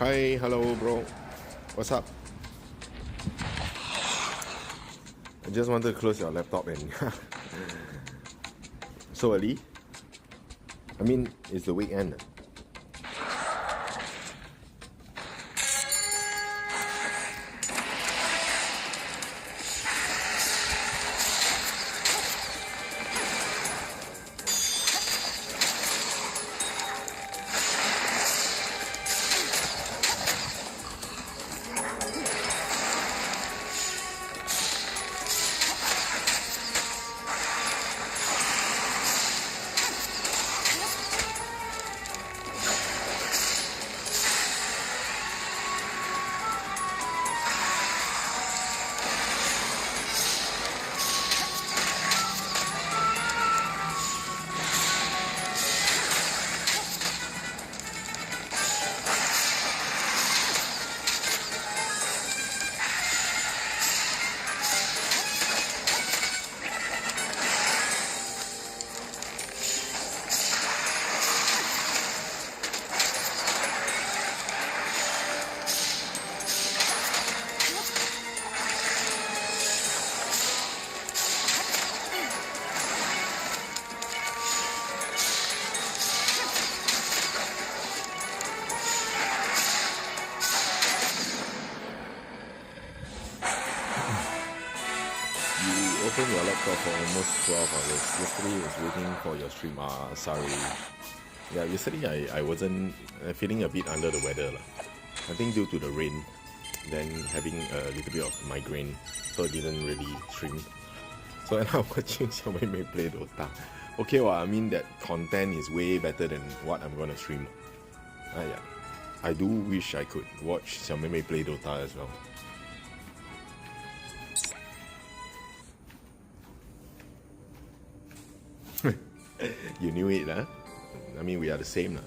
Hi, hello, bro. What's up? I just wanted to close your laptop and so early. I mean, it's the weekend. Open your laptop for almost 12 hours. Yesterday I was waiting for your stream. Sorry. Yeah, yesterday I wasn't feeling a bit under the weather. I think due to the rain, then having a little bit of migraine, so I didn't really stream. So I'm now watching Xiaomei play Dota. Okay, well, I mean that content is way better than what I'm gonna stream. Yeah. I do wish I could watch Xiaomei play Dota as well. You knew it, huh? I mean, we are the same, huh?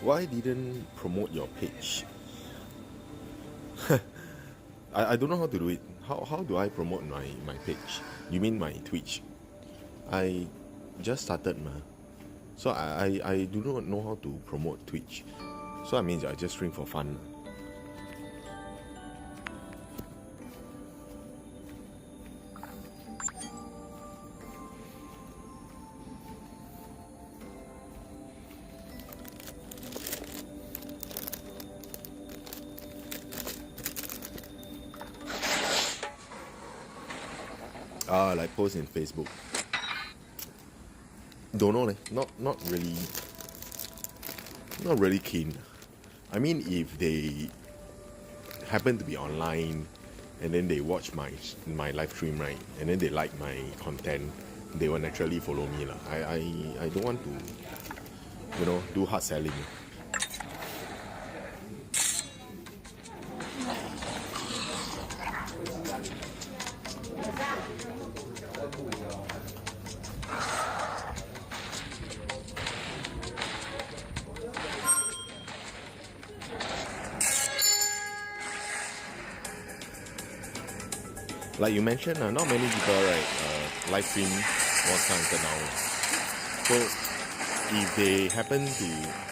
Why didn't promote your page? I don't know how to do it. How do I promote my page? You mean my Twitch? I just started, ma. So I do not know how to promote Twitch. So I mean I just stream for fun. Like post in Facebook. Don't know, not really keen. I mean, if they happen to be online and then they watch my live stream, right, and then they like my content, they will naturally follow me lah. I don't want to, do hard selling. Like you mentioned, not many people, right, live stream monsterhunternow. So if they happen to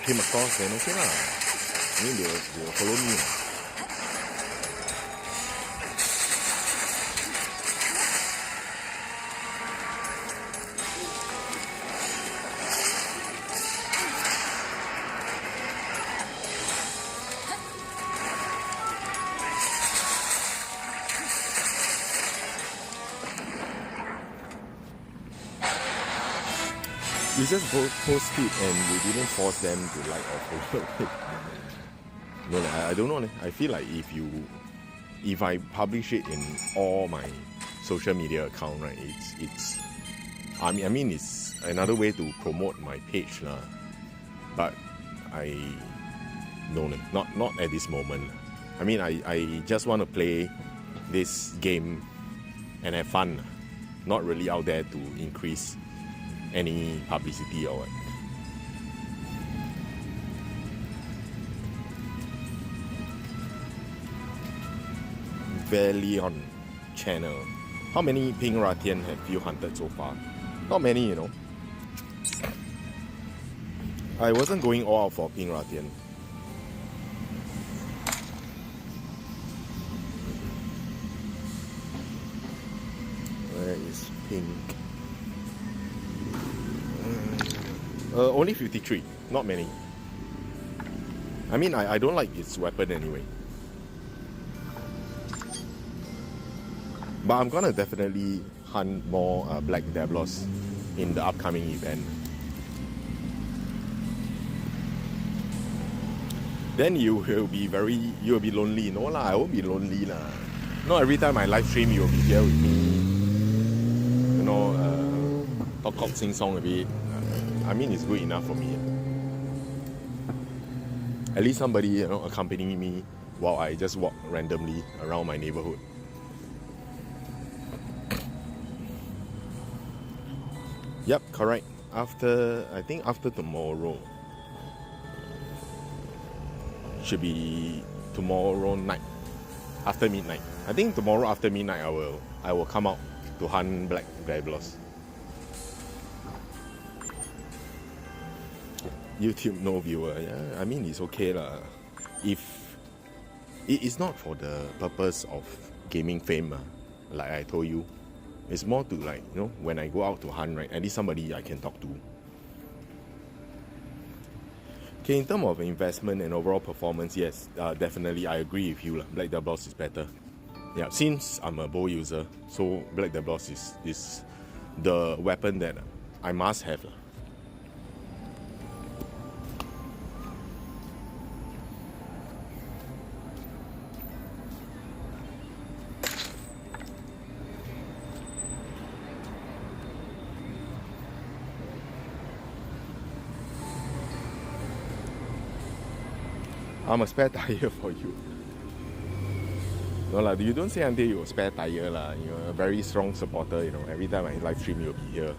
came across, then okay lah. I mean, they'll follow me. You just post it and you didn't force them to like or follow it. No, I don't know. I feel like if I publish it in all my social media account, right, I mean it's another way to promote my page lah. But no, not at this moment. I mean I just want to play this game and have fun, not really out there to increase any publicity or what. Valion channel. How many pink Ratian have you hunted so far? Not many, you know. I wasn't going all out for pink Ratian. Where is pink? Only 53, not many. I mean, I don't like its weapon anyway. But I'm gonna definitely hunt more Black Dablos in the upcoming event. Then you will be lonely. No lah, I won't be lonely lah. Not every time I live stream you will be here with me. You know, talk sing song a bit. I mean, it's good enough for me. At least somebody, you know, accompanying me while I just walk randomly around my neighborhood. Yep, correct. I think after tomorrow. Should be tomorrow night. After midnight. I think tomorrow after midnight I will come out to hunt Black Dablos. YouTube no viewer. Yeah, I mean it's okay lah. If it is not for the purpose of gaming fame, like I told you. It's more to like, you know, when I go out to hunt, right, at least somebody I can talk to. Okay, in terms of investment and overall performance, yes, definitely I agree with you. Black Dablos is better. Yeah, since I'm a bow user, so Black Dablos is the weapon that I must have. I'm a spare tire for you. No lah, you don't say until you're a spare tire lah. You're a very strong supporter, you know. Every time I live stream, you'll be here.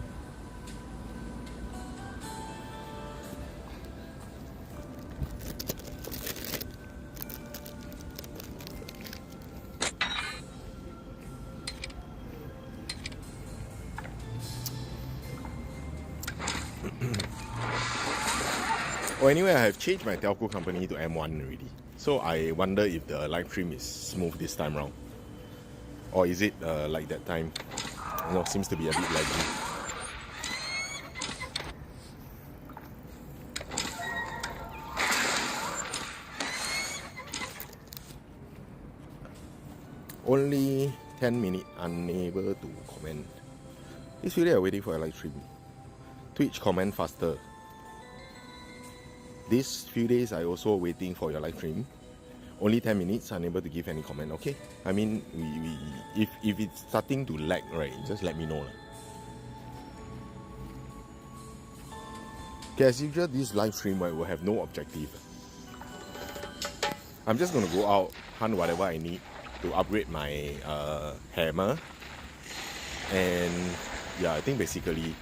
Oh, anyway, I have changed my telco company to M1 already. So I wonder if the live stream is smooth this time round. Or is it like that time? You know, seems to be a bit laggy. Only 10 minutes, unable to comment. This video I'm waiting for a live stream. Twitch comment faster. These few days I also waiting for your live stream. Only 10 minutes, unable to give any comment. Okay, I mean, if it's starting to lag, right, just let me know. Okay, as usual, this live stream will have no objective. I'm just gonna go out, hunt whatever I need to upgrade my hammer. And yeah, I think basically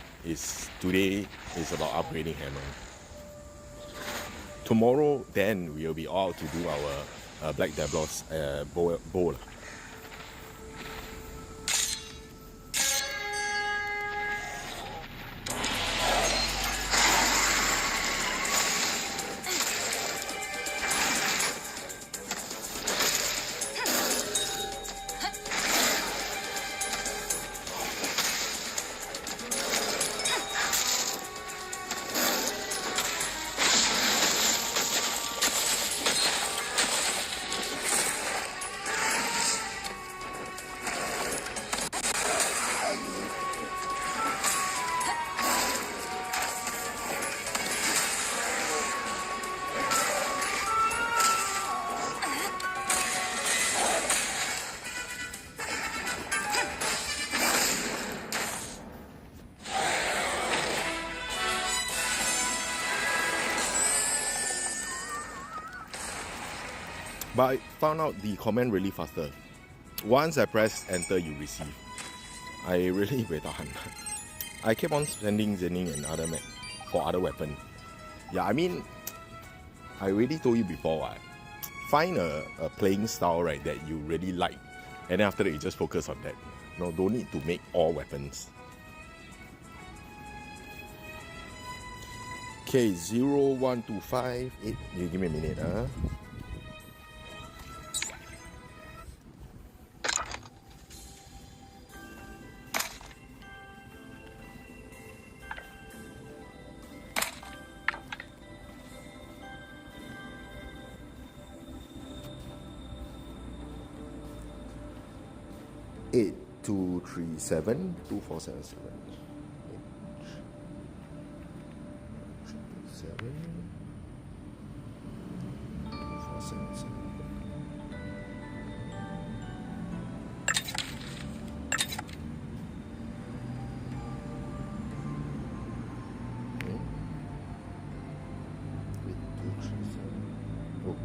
today is about upgrading hammer. Tomorrow, then we'll be all out to do our Black Dablos bow. But I found out the command really faster. Once I press enter, you receive. I really very tahan. I kept on spending Zening and other mech for other weapon. Yeah, I mean, I already told you before, find a playing style, right, that you really like, and then after that you just focus on that. No, don't need to make all weapons. Okay, 0, 1, 2, 5, 8. You give me a minute, huh? Eight, 2, 3, 7, 2, 4, 7, 7. 7, 2, 4, 7, 7. Okay. 8, 2, 3, 7. Oh.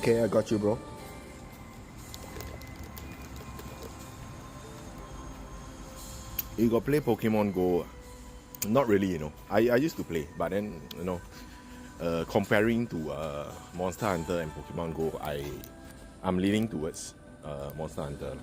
Okay, I got you, bro. You got play Pokemon Go? Not really, you know. I used to play, but then, you know, comparing to Monster Hunter and Pokemon Go, I'm leaning towards Monster Hunter.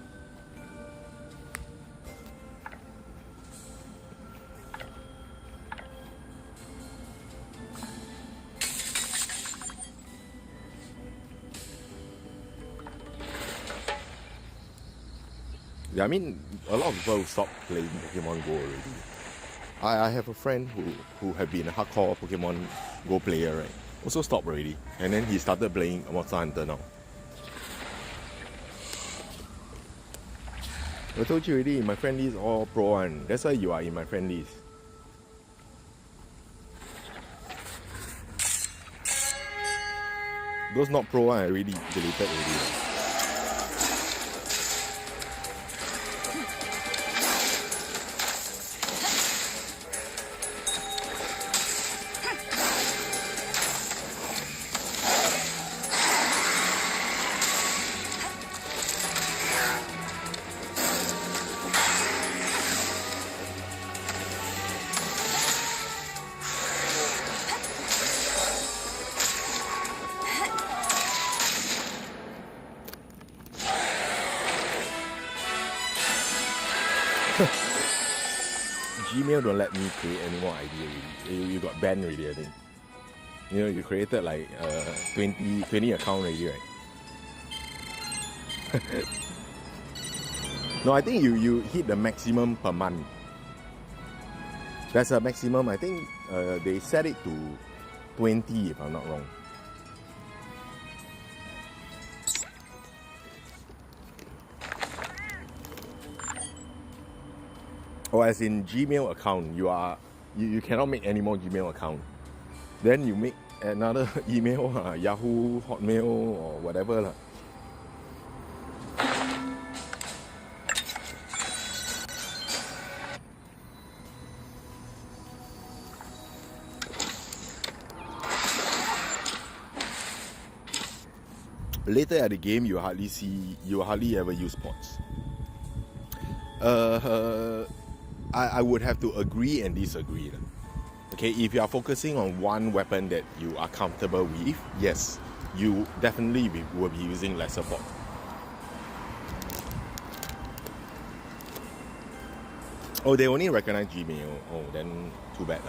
Yeah, I mean, a lot of people stopped playing Pokemon Go already. I have a friend who had been a hardcore Pokemon Go player, right? Also stopped already. And then he started playing Monster Hunter now. I told you already, my friend list all pro one. That's why you are in my friend list. Those not pro one, I already deleted already. Gmail don't let me create any more ID already. You got banned already, I think. You know, you created like 20 account already, right? No, I think you hit the maximum per month. That's a maximum. I think they set it to 20 if I'm not wrong. Or as in Gmail account, you cannot make any more Gmail account. Then you make another email, Yahoo, Hotmail, or whatever lah. Later at the game, you hardly ever use pods. I would have to agree and disagree. Okay, if you are focusing on one weapon that you are comfortable with, yes, you definitely will be using lesser pot. Oh, they only recognize Gmail. Oh, then too bad.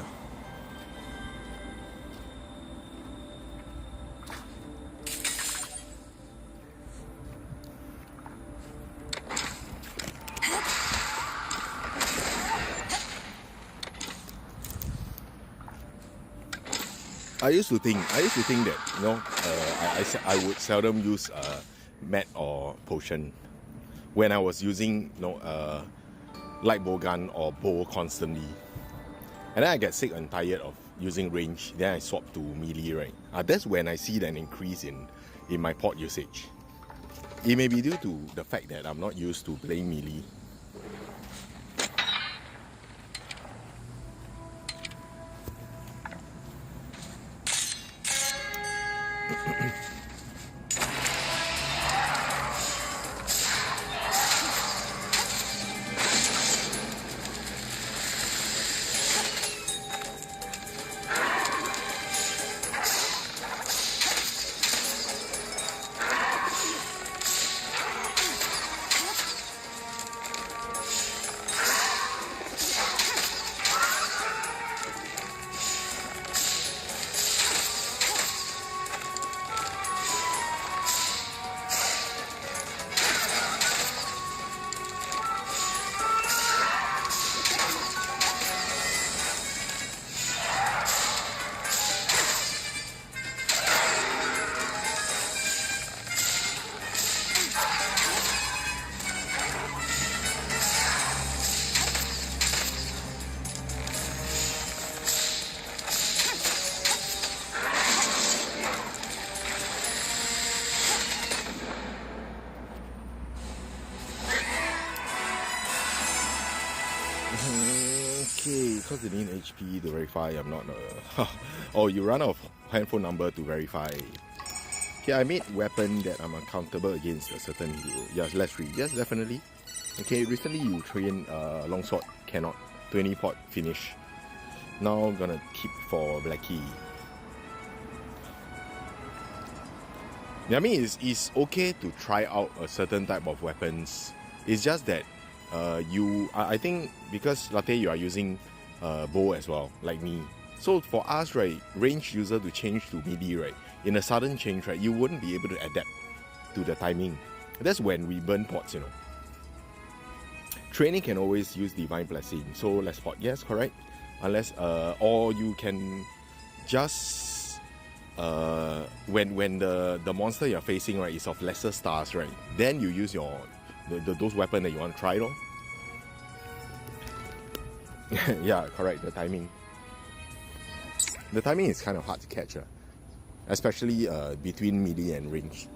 I used to think that, you know, I would seldom use mat or potion when I was using, you know, light bow gun or bow constantly. And then I get sick and tired of using range. Then I swap to melee, right? That's when I see an increase in my pot usage. It may be due to the fact that I'm not used to playing melee. Okay, because you need HP to verify, I'm not oh, you run out of handphone number to verify. Okay, I made weapon that I'm accountable against a certain hero. Yes, let's read. Yes, definitely. Okay, recently you train longsword, cannot. 20 pot finish. Now I'm gonna keep for Blackie. Yeah, I mean, it's okay to try out a certain type of weapons. It's just that I think because Latte you are using bow as well, like me. So for us, right, range user to change to melee, right, in a sudden change, right, you wouldn't be able to adapt to the timing. That's when we burn pots, you know. Training can always use divine blessing, so less pot. Yes, correct. Unless or you can just when the monster you're facing, right, is of lesser stars, right, then you use your those weapons that you want to try, though. Yeah, correct. The timing is kind of hard to catch, especially between melee and range.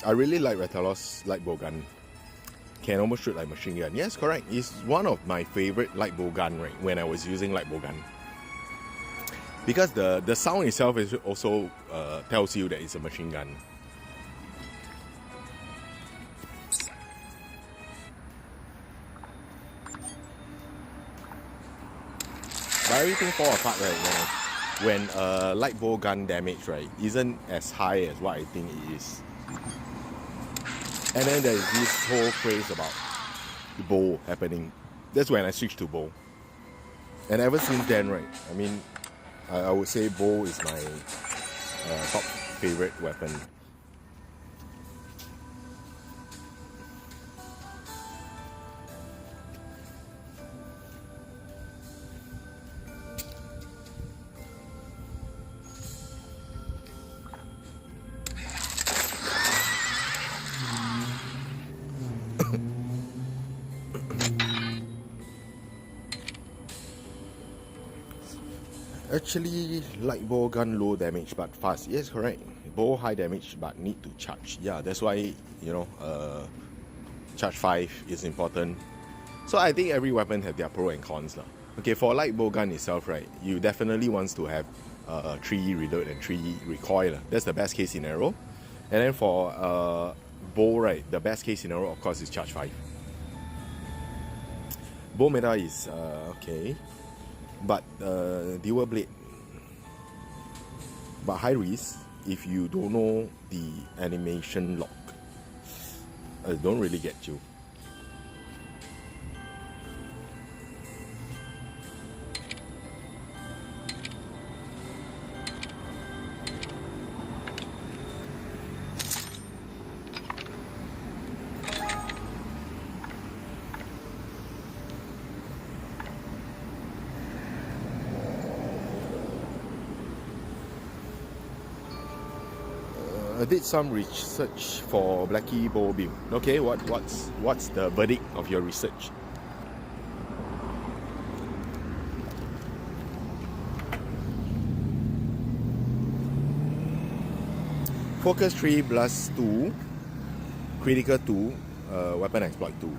I really like Retalos light bow gun. Can almost shoot like machine gun. Yes, correct. It's one of my favorite light bow gun, right, when I was using light bow gun. Because the sound itself is also tells you that it's a machine gun. But everything fall apart, right, when light bow gun damage, right, isn't as high as what I think it is. And then there's this whole craze about the bow happening. That's when I switched to bow. And ever since then, right, I mean, I would say bow is my top favorite weapon. Actually, light bow gun low damage but fast. Yes, correct. Bow high damage but need to charge. Yeah, that's why, you know, charge 5 is important. So I think every weapon have their pro and cons. Okay, for light bow gun itself, right, you definitely want to have 3 reload and 3 recoil. That's the best case scenario. And then for bow, right, the best case scenario, of course, is charge 5. Bow meta is okay. But dual blade, But high risk if you don't know the animation lock. Don't really get you. I did some research for Blackie Bow build. Okay, what's the verdict of your research? Focus 3 Blast 2, Critical 2, Weapon Exploit 2.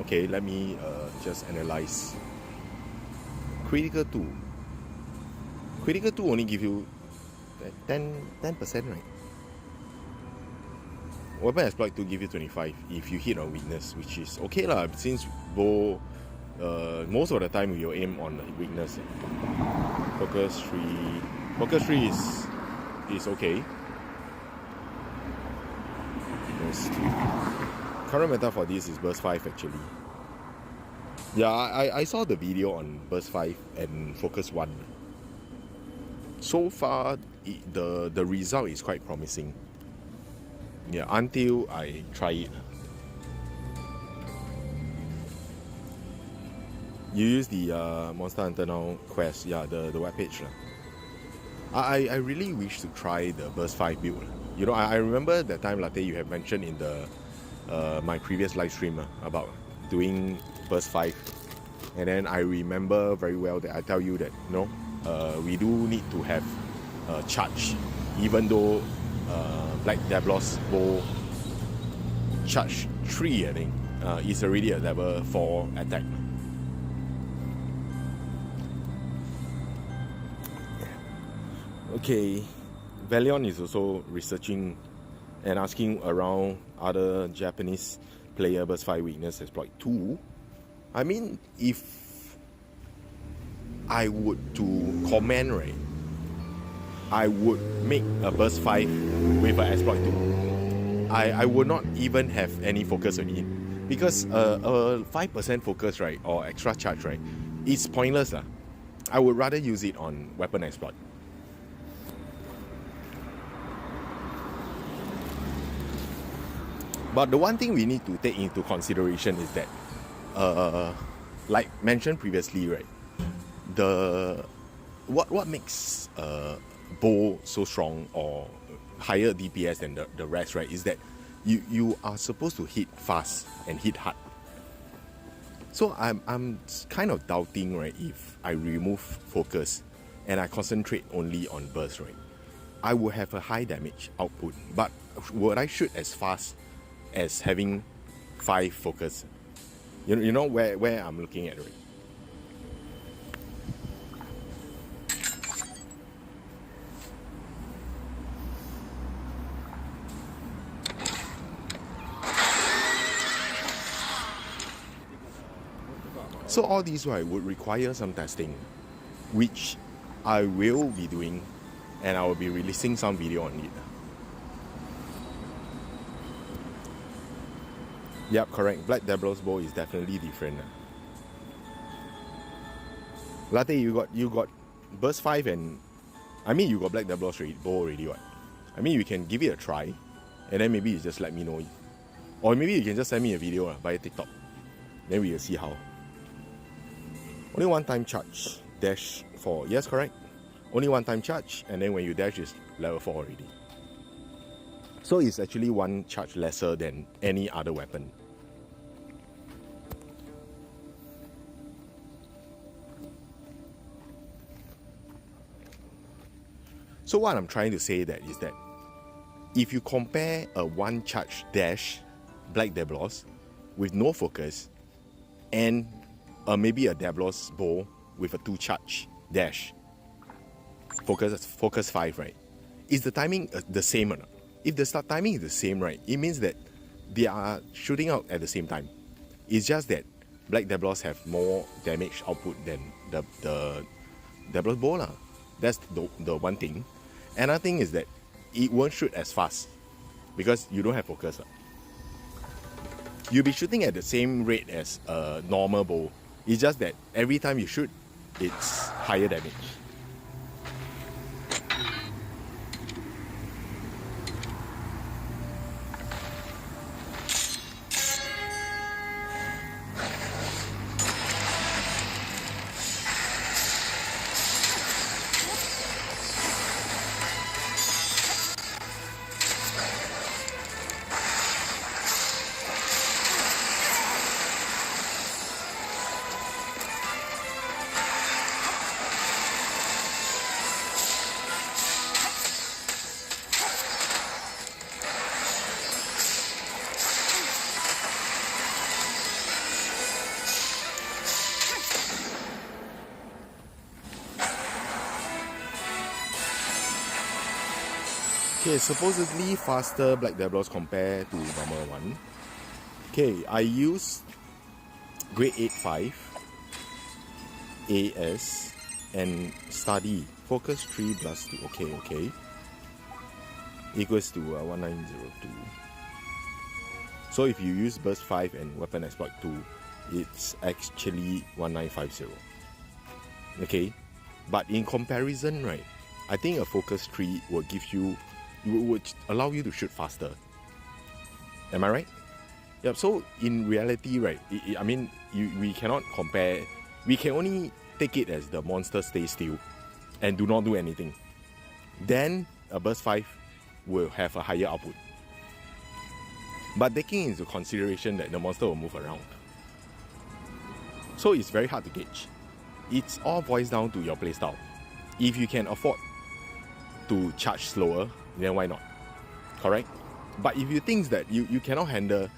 Okay, let me just analyze. Critical 2. Critical 2 only give you 10%, right? Weapon Exploit 2 give you 25 if you hit on weakness, which is okay lah, since bow most of the time we will aim on weakness. Focus 3 is okay. Current meta for this is burst 5 actually. Yeah, I saw the video on burst 5 and focus 1. So far the result is quite promising. Yeah, until I try it. You use the Monster Hunter Now quest, yeah, the webpage. I really wish to try the burst 5 build. You know, I remember that time, Latte, you have mentioned in the my previous live stream about doing burst 5. And then I remember very well that I tell you that, no, we do need to have charge, even though Black Dablos bow charge 3, I think, is already a level 4 attack. Okay, Valion is also researching and asking around other Japanese player burst 5 weakness exploit 2. I mean, if I would to comment, right, I would make a burst 5 with an exploit 2. I would not even have any focus on it, because a 5% focus, right, or extra charge, right, it's pointless. I would rather use it on weapon exploit. But the one thing we need to take into consideration is that, like mentioned previously, right, what makes bow so strong or higher DPS than the rest, right, is that you are supposed to hit fast and hit hard. So I'm kind of doubting, right, if I remove focus and I concentrate only on burst, right, I will have a high damage output, but would I shoot as fast as having 5 focus? You know where I'm looking at, right? So all these, right, would require some testing, which I will be doing, and I will be releasing some video on it. Yep, correct. Black Dablos bow is definitely different. Latte, you got burst 5 and I mean you got Black Dablos bow already, what? I mean you can give it a try, and then maybe you just let me know. Or maybe you can just send me a video via TikTok. Then we will see how. Only one time charge, dash 4. Yes, correct. Only one time charge, and then when you dash is level 4 already. So it's actually one charge lesser than any other weapon. So what I'm trying to say that is that if you compare a one charge dash Black Dablos with no focus and maybe a Dablos bow with a 2 charge dash focus 5, right, is the timing the same or not? If the start timing is the same, right, it means that they are shooting out at the same time. It's just that Black Dablos have more damage output than the Dablos bow lah. That's the one thing. Another thing is that it won't shoot as fast because you don't have focus. You'll be shooting at the same rate as a normal bow. It's just that every time you shoot, it's higher damage. Okay, supposedly faster Black Diablos compared to normal one. Okay, I use grade 8.5 AS and study focus 3 plus 2. Okay. Equals to 1902. So if you use burst 5 and weapon exploit 2, it's actually 1950. Okay, but in comparison, right, I think a focus 3 will give you, would allow you to shoot faster. Am I right? Yep. So in reality, right, I mean, we cannot compare. We can only take it as the monster stays still and do not do anything. Then a burst 5 will have a higher output. But taking into consideration that the monster will move around, so it's very hard to gauge. It's all boils down to your playstyle. If you can afford to charge slower, then why not? Correct? But if you think that you cannot handle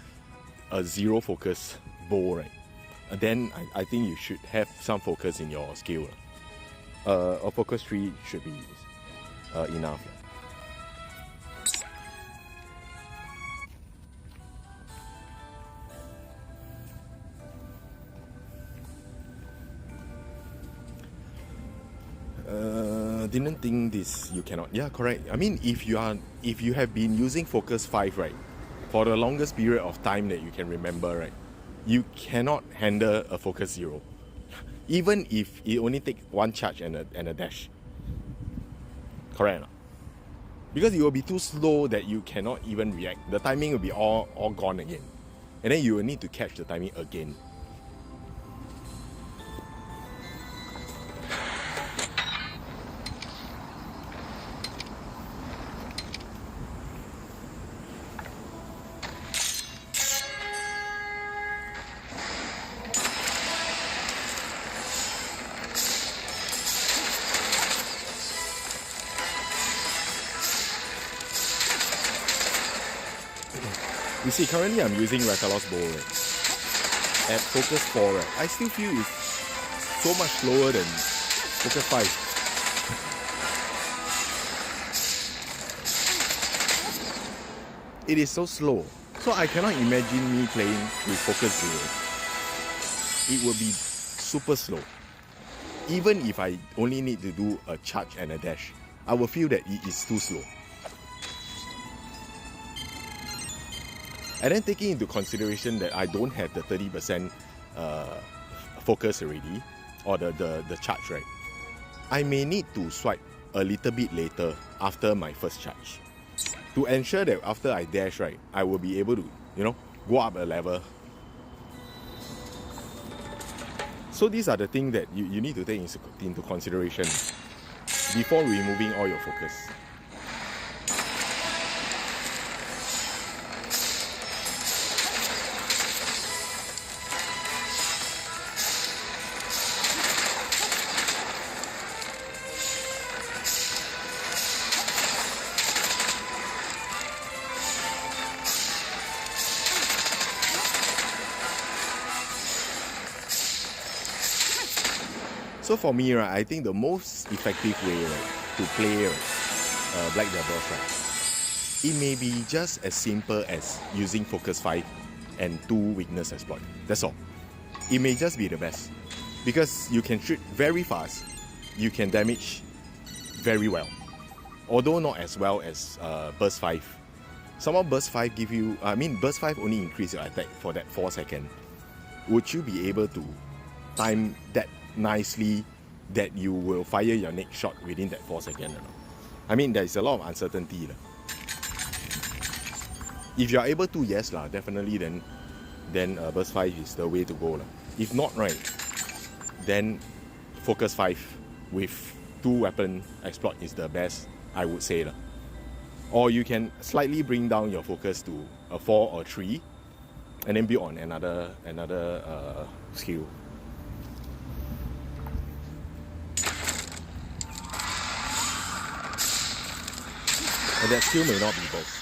a zero focus bow, right, then I think you should have some focus in your skill. A focus 3 should be enough. Didn't think this you cannot. Yeah, correct. I mean, if you have been using focus 5, right, for the longest period of time that you can remember, right, you cannot handle a focus 0, even if it only takes one charge and a dash. Correct. Because it will be too slow that you cannot even react. The timing will be all gone again, and then you will need to catch the timing again. You see, currently I'm using Rathalos bow, right? At focus 4, right? I still feel it's so much slower than focus 5. It is so slow. So I cannot imagine me playing with focus 0. It will be super slow. Even if I only need to do a charge and a dash, I will feel that it is too slow. And then taking into consideration that I don't have the 30% focus already, or the charge, right, I may need to swipe a little bit later after my first charge to ensure that after I dash, right, I will be able to, go up a level. So these are the things that you need to take into consideration before removing all your focus. So for me, right, I think the most effective way, right, to play Black Diablos, right, it may be just as simple as using Focus 5 and 2 Weakness Exploit. That's all. It may just be the best. Because you can shoot very fast, you can damage very well. although not as well as burst 5. Somehow burst 5 give you, burst 5 only increase your attack for that 4 seconds. Would you be able to time that nicely that you will fire your next shot within that 4 seconds? I mean, there's a lot of uncertainty. If you are able to, yes, definitely then burst 5 is the way to go. If not, right, then focus 5 with 2 weapon exploit is the best, I would say. Or you can slightly bring down your focus to a 4 or 3 and then build on another skill. And that skill may not be both.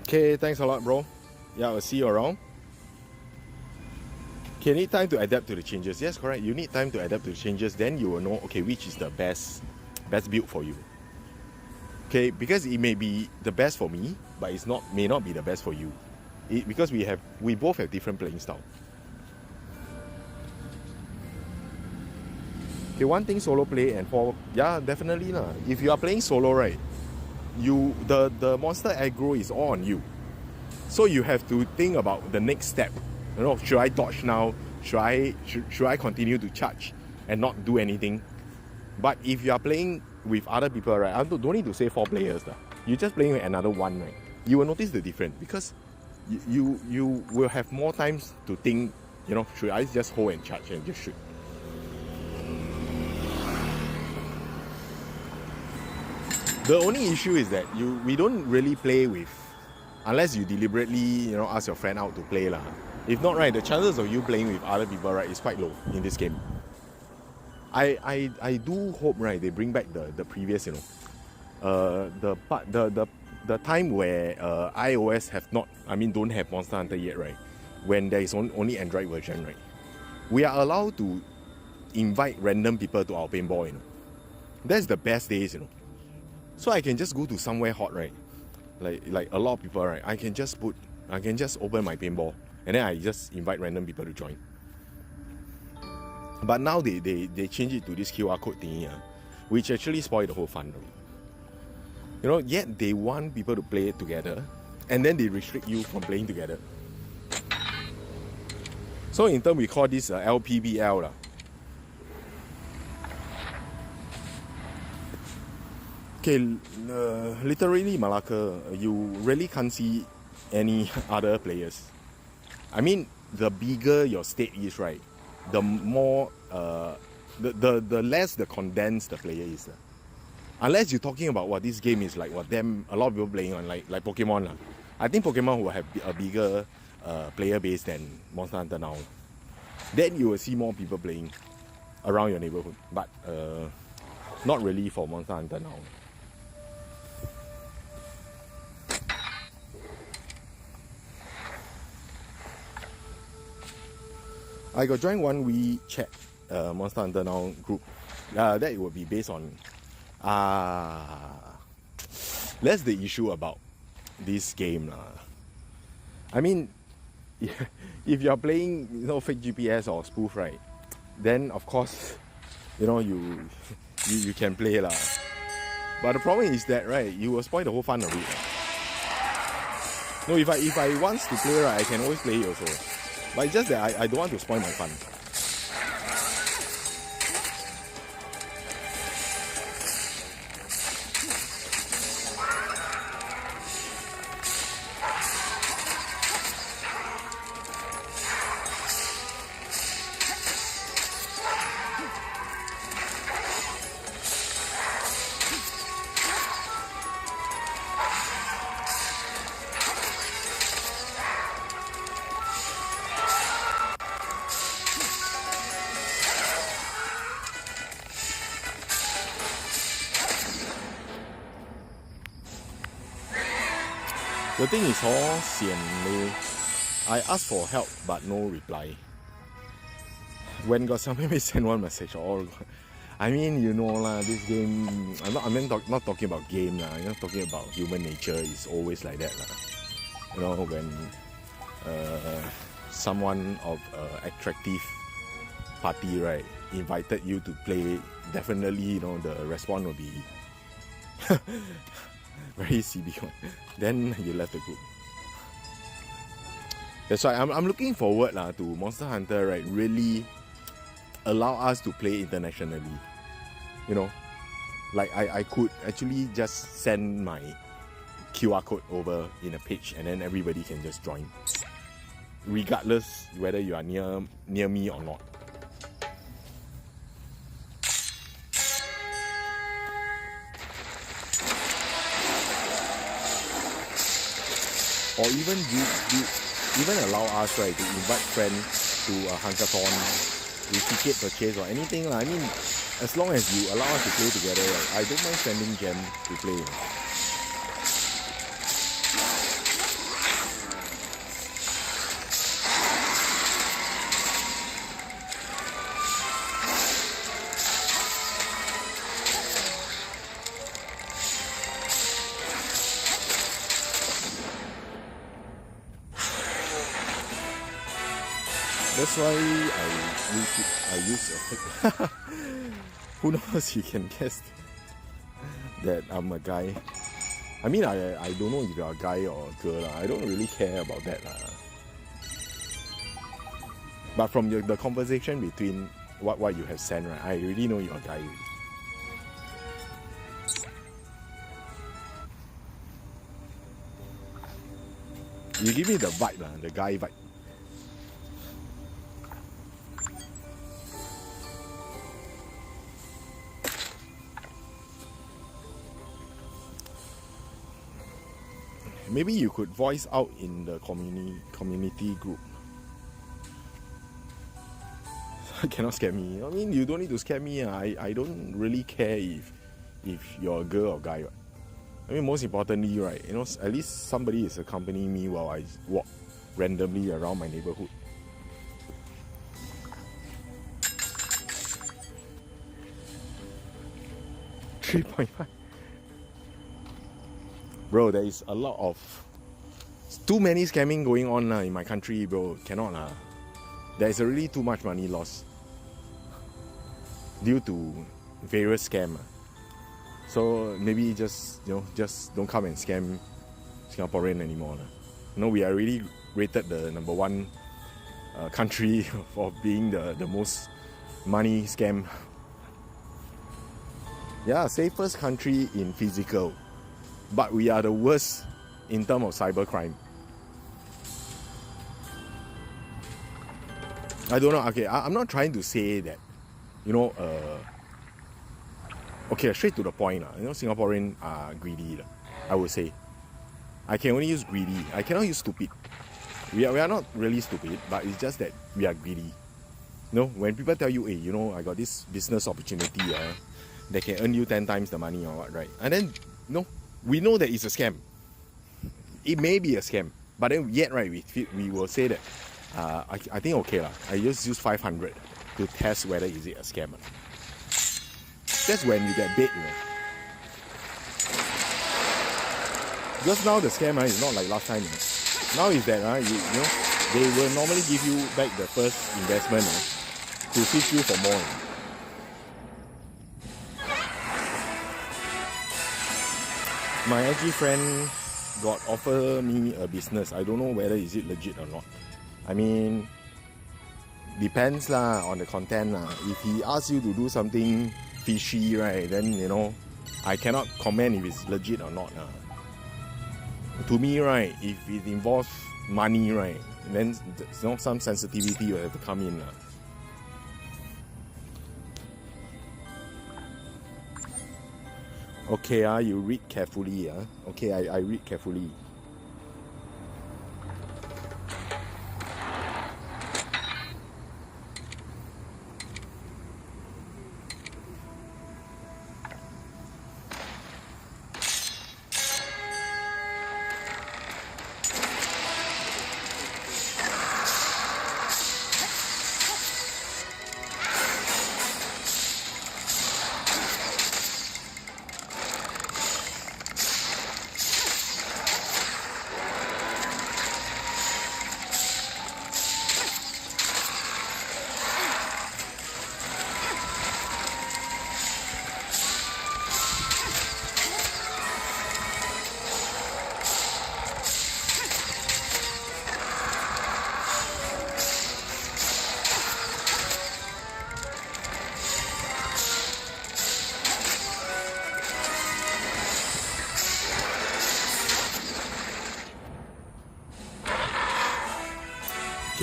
Okay, thanks a lot, bro. Yeah, I'll see you around. Okay, need time to adapt to the changes. Yes, correct. You need time to adapt to the changes. Then you will know, okay, which is the best build for you. Okay, because it may be the best for me, but may not be the best for you. Because we both have different playing style. Okay, one thing solo play and yeah, definitely if you are playing solo, right, the monster aggro is all on you, so you have to think about the next step. Should I dodge now? Should I continue to charge and not do anything? But if you are playing with other people, right, I don't need to say 4 players. You're just playing with another one, right? You will notice the difference because you will have more times to think. Should I just hold and charge and just shoot? The only issue is that we don't really play with, unless you deliberately ask your friend out to play lah. If not, right, the chances of you playing with other people, right, is quite low in this game. I do hope, right, they bring back the previous the time where iOS don't have Monster Hunter yet, right, when there is only Android version, right, we are allowed to invite random people to our paintball. That's the best days. So I can just go to somewhere hot, right? Like a lot of people, right? I can just open my paintball and then I just invite random people to join. But now they change it to this QR code thingy, which actually spoiled the whole fun. Yet they want people to play it together and then they restrict you from playing together. So in turn we call this LPBL. Okay, literally Malacca, you really can't see any other players. I mean, the bigger your state is, right, the more, the less the condensed the player is. Unless you're talking about what this game is like, a lot of people playing on, like Pokemon. I think Pokemon will have a bigger player base than Monster Hunter now. Then you will see more people playing around your neighborhood, but not really for Monster Hunter now. I got joined one WeChat Monster Hunter Now group. That it would be based on that's the issue about this game. I mean, if you're playing fake GPS or spoof, right, then of course you can play lah. But the problem is that, right, you will spoil the whole fun of it. No, if I want to play, right, I can always play it also. But it's just that I don't want to spoil my fun. The thing is, I asked for help but no reply. When got somebody send one message, I mean, you know lah, this game, not talking about game lah, I'm not talking about human nature, it's always like that lah. You know, when someone of attractive party, right, invited you to play, definitely, you know, the response will be very CB one. Then you left the group. That's why I'm looking forward to Monster Hunter, right, really allow us to play internationally. You know, like I could actually just send my QR code over in a page and then everybody can just join, regardless whether you are near me or not. Or even even allow us, right, to invite friends to a hackathon with ticket purchase or anything. I mean, as long as you allow us to play together, right, I don't mind sending gem to play. That's why I use a who knows, you can guess that I'm a guy. I mean, I don't know if you're a guy or a girl. I don't really care about that. But from the conversation between what you have sent, right, I already know you're a guy. You give me the vibe, the guy vibe. Maybe you could voice out in the community group. Cannot scare me. I mean, you don't need to scare me. I don't really care if you're a girl or guy. Right? I mean, most importantly, right, you know, at least somebody is accompanying me while I walk randomly around my neighborhood. $3.5. Bro, there is a lot of too many scamming going on in my country, bro. Cannot there is already too much money lost due to various scams. So maybe just don't come and scam Singaporean anymore. You know, we are already rated the #1 country for being the most money scam. Yeah, safest country in physical. But we are the worst in terms of cybercrime. I don't know. Okay, I'm not trying to say that, you know, okay, straight to the point. You know, Singaporeans are greedy. I would say. I can only use greedy. I cannot use stupid. We are not really stupid, but it's just that we are greedy. You know, when people tell you, hey, you know, I got this business opportunity, they can earn you 10 times the money or what, right? And then, you know, we know that it's a scam. It may be a scam, but then yet, right, we will say that I think okay lah. I just use 500 to test whether is it a scam. That's when you get bait, you know. Because now the scam is not like last time. You know. Now is that you know, they will normally give you back the first investment to teach you for more. You know. My IG friend got offer me a business. I don't know whether is it legit or not. I mean, depends on the content If he asks you to do something fishy, right, then you know, I cannot comment if it's legit or not. To me, right, if it involves money, right, then you know, some sensitivity will have to come in. Okay, you read carefully. Okay, I read carefully.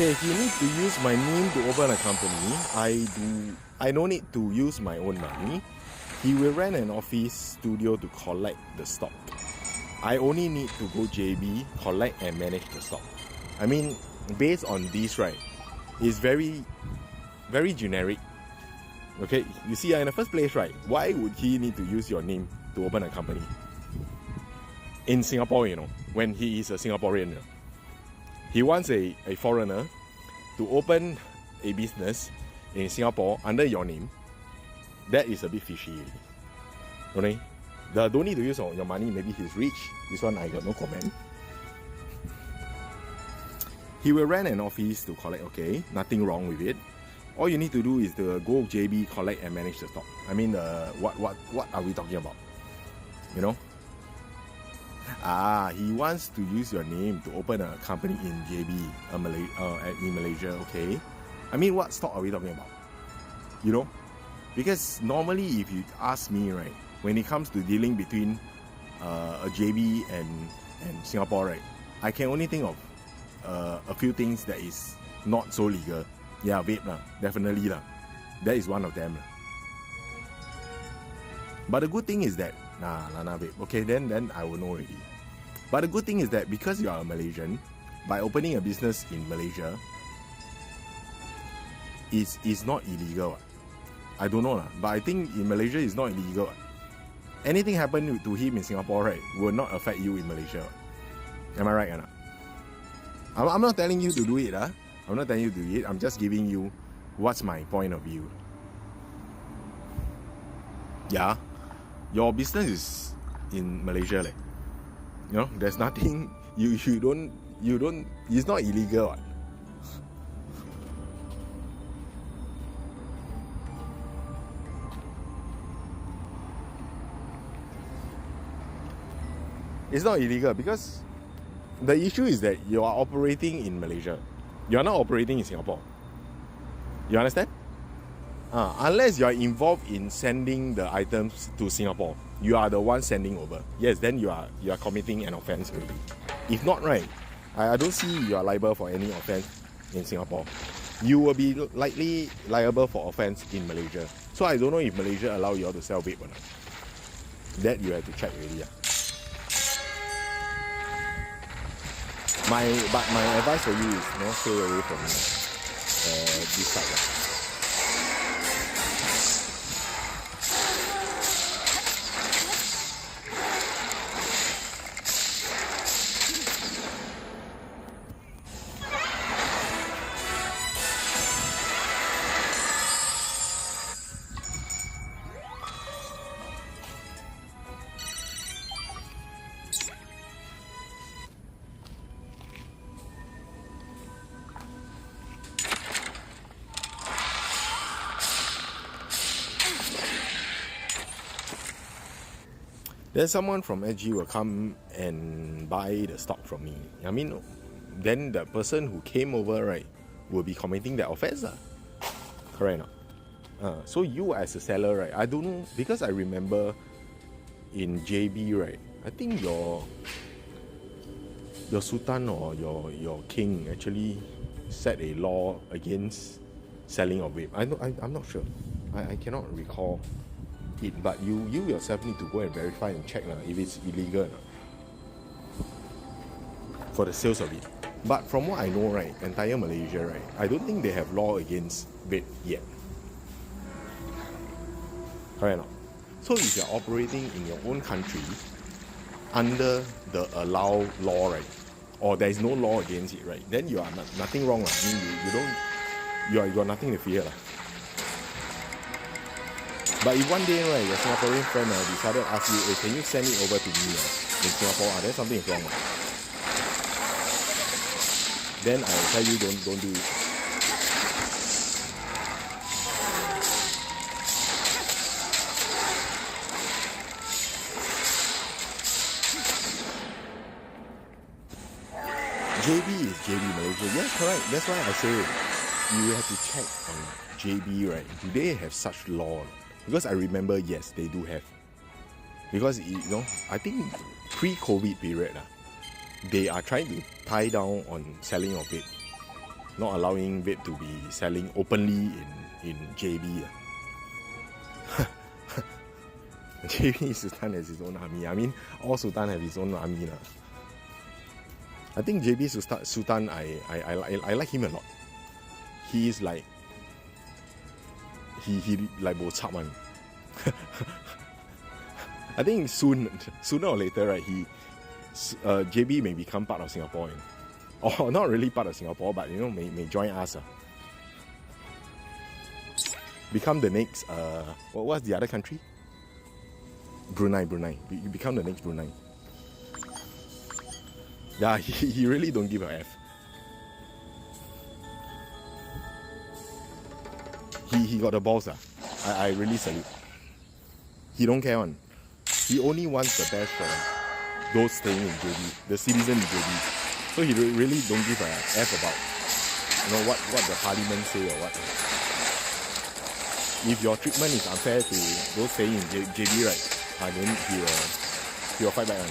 Okay, if you need to use my name to open a company, I don't need to use my own money. He will rent an office studio to collect the stock. I only need to go JB, collect and manage the stock. I mean, based on this, right, it's very, very generic. Okay, you see, in the first place, right, why would he need to use your name to open a company? In Singapore, you know, when he is a Singaporean, he wants a foreigner to open a business in Singapore under your name. That is a bit fishy. Okay? Don't need to use your money, maybe he's rich. This one I got no comment. He will rent an office to collect, okay, nothing wrong with it. All you need to do is to go JB, collect and manage the stock. I mean, what are we talking about? You know? He wants to use your name to open a company in JB, in Malaysia, okay? I mean, what stock are we talking about? You know? Because normally, if you ask me, right, when it comes to dealing between a JB and Singapore, right, I can only think of a few things that is not so legal. Yeah, vape lah, definitely lah. That is one of them. But the good thing is that vape. Okay, then I will know already. But the good thing is that because you are a Malaysian, by opening a business in Malaysia, is not illegal. I don't know lah, but I think in Malaysia it's not illegal. Anything happen to him in Singapore, right, will not affect you in Malaysia. Am I right or not? I'm not telling you to do it. I'm not telling you to do it. I'm just giving you what's my point of view. Yeah, your business is in Malaysia, like. You know, there's nothing. You don't. It's not illegal. It's not illegal because the issue is that you are operating in Malaysia. You are not operating in Singapore. You understand? Unless you are involved in sending the items to Singapore, you are the one sending over. Yes, then you are committing an offense already. If not, right, I don't see you are liable for any offense in Singapore. You will be likely liable for offense in Malaysia. So I don't know if Malaysia allow you all to sell vape or not. That you have to check already. But my advice for you is stay away from this side. Then someone from SG will come and buy the stock from me. I mean, then the person who came over, right, will be committing that offense. Correct or not? So you as a seller, right, I don't know, because I remember in JB, right, I think your sultan or your king actually set a law against selling of vape. I'm not sure. I cannot recall it, but you yourself need to go and verify and check if it's illegal for the sales of it. But from what I know, right, entire Malaysia, right, I don't think they have law against vape yet. Correct or not? So if you're operating in your own country under the allow law, right, or there is no law against it, right, then you are nothing wrong. I mean, you got nothing to fear. But if one day, right, your Singaporean friend decided to ask you, hey, can you send it over to me in Singapore? Then something is wrong. Then I'll tell you, don't do it. JB is JB Malaysia. Yes, correct. That's why I say you have to check on JB, right? Do they have such law? Because I remember, yes, they do have. Because, I think pre-COVID period, they are trying to tie down on selling of vape. not allowing vape to be selling openly in JB. JB Sultan has his own army. I mean, all Sultan have his own army. I think JB Sultan, I like him a lot. He is like, he like bo chap one. I think sooner or later, right, JB may become part of Singapore. Or not really part of Singapore, but may join us. Become the next, what's the other country? Brunei. You become the next Brunei. Yeah, he really don't give a F. He got the balls. I really salute. He don't care one. He only wants the best for those staying in JB, the citizen in JB. So he really don't give a F about what the parliament say or what. If your treatment is unfair to those staying in JB, right? Then he will fight back on.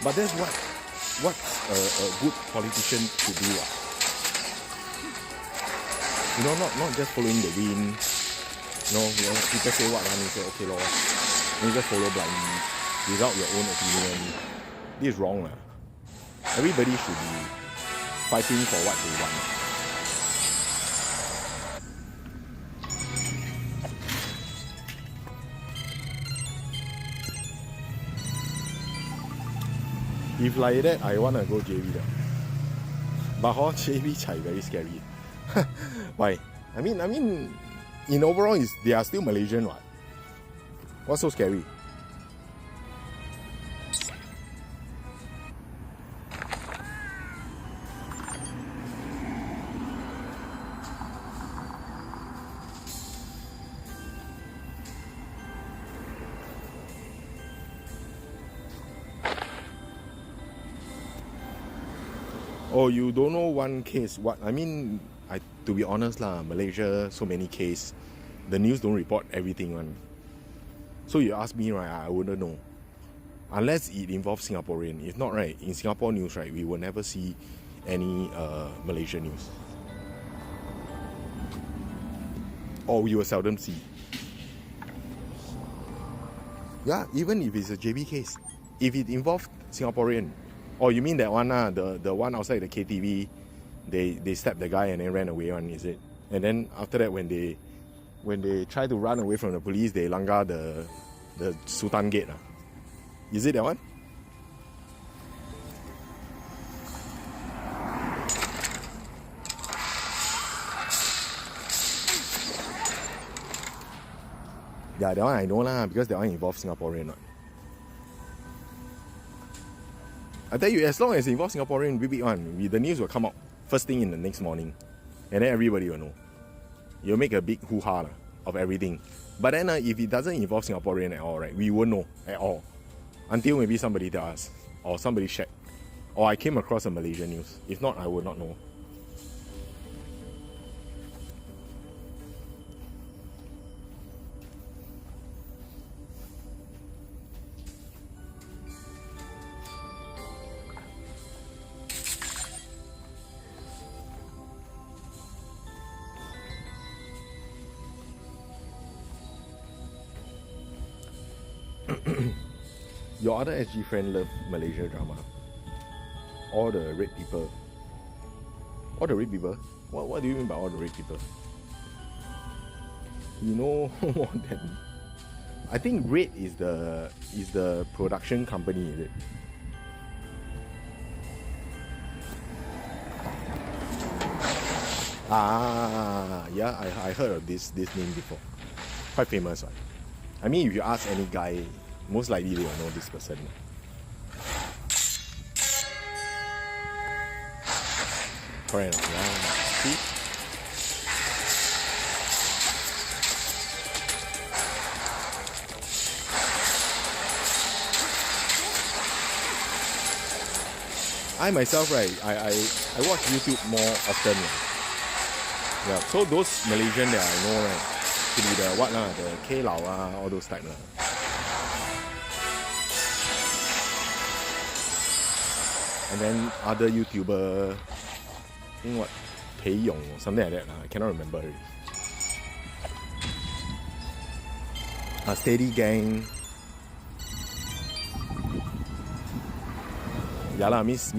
But that's what a good politician should do. Not just following the wind. People say what, and you say okay lor. You just follow blindly without your own opinion. This is wrong. Everybody should be fighting for what they want. If like that, I wanna go JB though. But JB Chai very scary. Why? I mean, in overall, they are still Malaysian, what? What's so scary? Oh, you don't know one case. What? I mean, to be honest Malaysia, so many cases. The news don't report everything one. So you ask me, right, I wouldn't know. Unless it involves Singaporean. If not, right, in Singapore news, right, we will never see any Malaysian news. Or we will seldom see. Yeah, even if it's a JB case. If it involves Singaporean. Oh, you mean that one, the one outside the KTV, they stabbed the guy and then ran away one, is it? And then after that, when they try to run away from the police, they langgar the Sultan Gate. Is it that one? Yeah, that one I know because that one involves Singaporean. I tell you, as long as it involves Singaporean, big one, the news will come out first thing in the next morning. And then everybody will know. You'll make a big hoo-ha of everything. But then if it doesn't involve Singaporean at all, right, we won't know at all. Until maybe somebody tells us. Or somebody shared. Or I came across a Malaysian news. If not, I would not know. Your other SG friend love Malaysia drama. All the red people. All the red people? What do you mean by all the red people? You know more than... I think Red is the production company, is it? Yeah, I heard of this name before. Quite famous one. I mean, if you ask any guy, most likely they will know this person. Correct. Yeah. See? I myself, right, I watch YouTube more often. Yeah, so those Malaysian that I know, right, to be the what the K Lao all those type And then other YouTuber, I think what, Pei Yong or something like that. I cannot remember already. Steady Gang. Yeah lah, Miss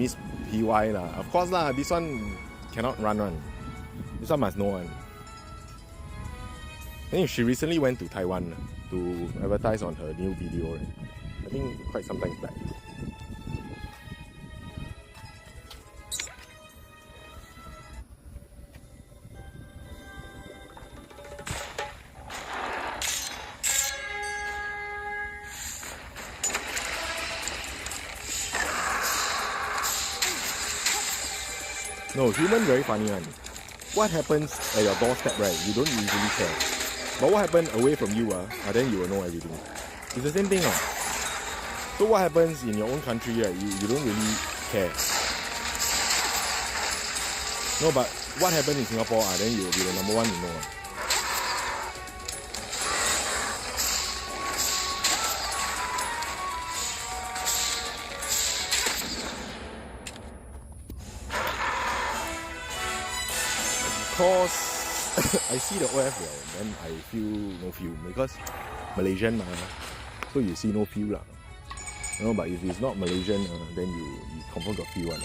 PY lah. Of course lah, this one cannot run. This one must know one. I think she recently went to Taiwan to advertise on her new video, right? I think quite some time back. No, human very funny one. What happens at your doorstep, right? You don't usually care. But what happens away from you, then you will know everything. It's the same thing. So what happens in your own country, right? You don't really care. No, but what happens in Singapore, then you will be the number one to know. Because I see the OF then I feel no feel because Malaysian so you see no feel lah. You know, but if it's not Malaysian then you confirm got feel one.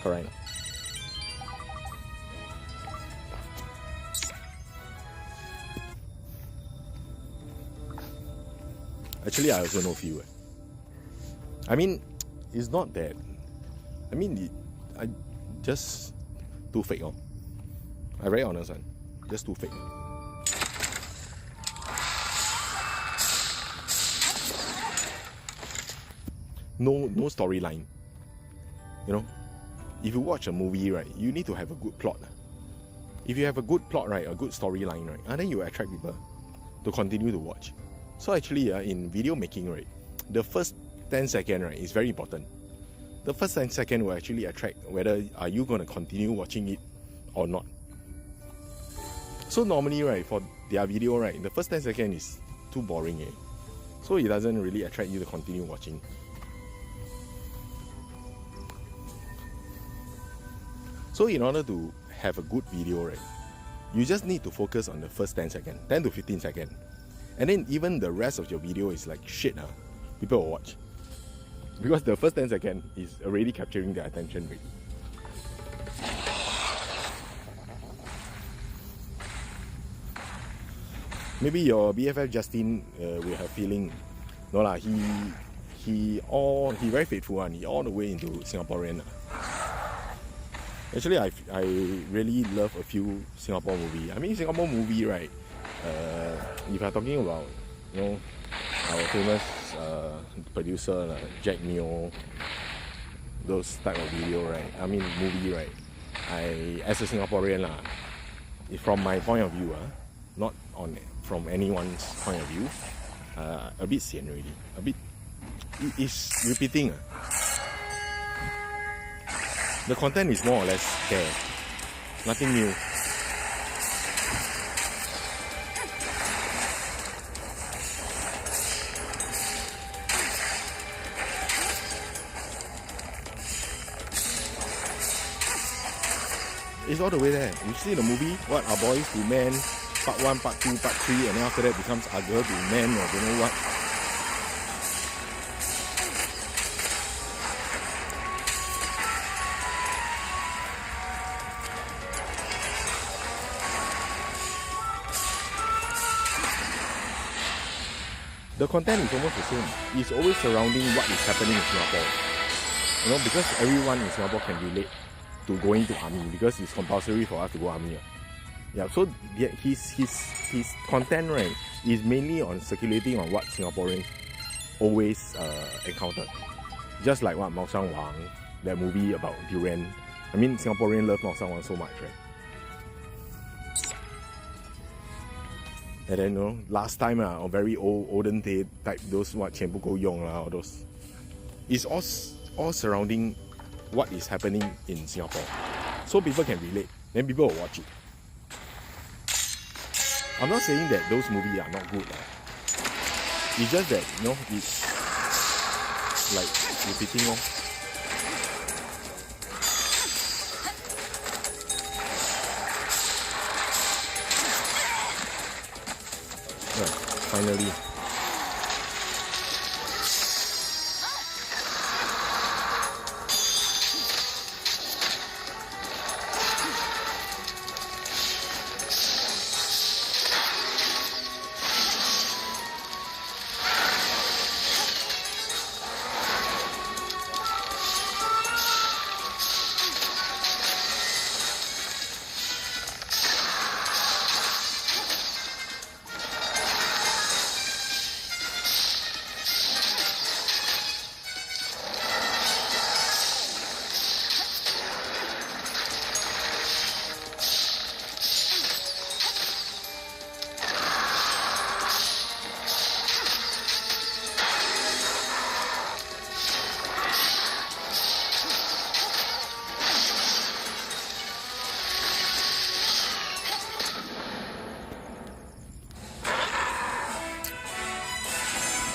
Correct. Actually, I also no feel. I mean, it's not that. I mean, I just too fake. I'm very honest one. Just too fake. No storyline. You know, if you watch a movie, right, you need to have a good plot. If you have a good plot, right, a good storyline, right, and then you attract people to continue to watch. So actually, in video making, right, the first 10 seconds, right, is very important. The first 10 seconds will actually attract whether are you going to continue watching it or not. So normally, right, for their video, right, the first 10 seconds is too boring, so it doesn't really attract you to continue watching. So in order to have a good video, right, you just need to focus on the first 10 seconds, 10 to 15 seconds. And then even the rest of your video is like shit, people will watch. Because the first 10 seconds is already capturing their attention rate. Maybe your BFF Justin will have feeling. No lah, he very faithful one. He all the way into Singaporean. Actually, I really love a few Singapore movie. I mean, Singapore movie, right? If you're talking about, you know, our famous producer Jack Neo, those type of video, right? I mean, movie, right? As a Singaporean from my point of view, not from anyone's point of view, a bit sian already. A bit, it's repeating. The content is more or less there. Nothing new. It's all the way there. You see the movie, what are boys to men, part 1, part 2, part 3, and then after that becomes a girl to men or don't know what. The content is almost the same. It's always surrounding what is happening in Singapore. You know, because everyone in Singapore can relate to going to army because it's compulsory for us to go army. Yeah, so his content, right, is mainly on circulating on what Singaporeans always encounter. Just like what Mao Shan Wang, that movie about durian. I mean, Singaporeans love Mao Shan Wang so much, right? And then, you know, last time, or very olden day type, those what 全部够用 all those. It's all surrounding what is happening in Singapore. So people can relate, then people will watch it. I'm not saying that those movies are not good. It's just that, you know, it's like repeating. finally.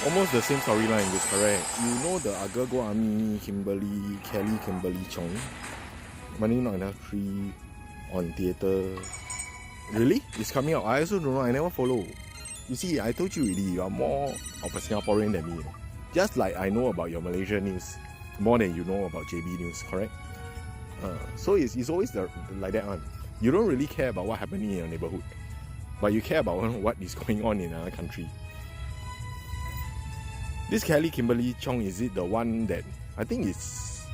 Almost the same storyline, is correct. You know the Agago Army, Kelly Kimberly Chong. Money Not Enough 3 on theatre. Really? It's coming out? I also don't know, I never follow. You see, I told you already, you are more of a Singaporean than me. Just like I know about your Malaysia news, more than you know about JB news, correct? So it's always like that one. You don't really care about what happened in your neighborhood, but you care about what is going on in another country. This Kelly Kimberly Chong, is it the one that I think it's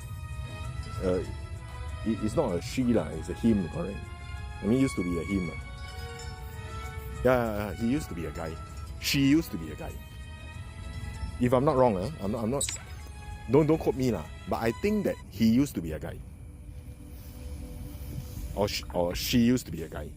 not a she lah, it's a him, correct? I mean, it used to be a him. Yeah, he used to be a guy. She used to be a guy. If I'm not wrong, I'm not. Don't quote me lah. But I think that he used to be a guy, or she used to be a guy.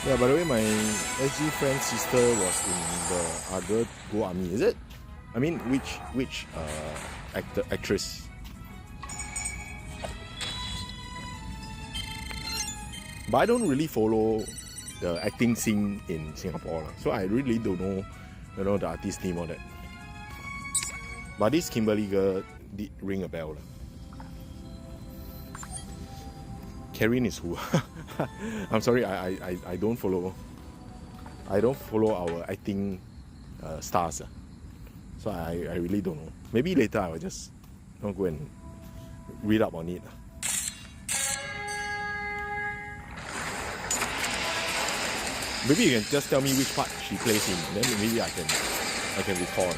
Yeah, by the way, my SG friend's sister was in the Agago Army, is it? I mean, which actress? But I don't really follow the acting scene in Singapore, so I really don't know, the artist name or that. But this Kimberly girl did ring a bell. Karen is who? I'm sorry, I don't follow. I don't follow our acting stars. So I really don't know. Maybe later I will just go and read up on it. Maybe you can just tell me which part she plays in, then maybe I can recall.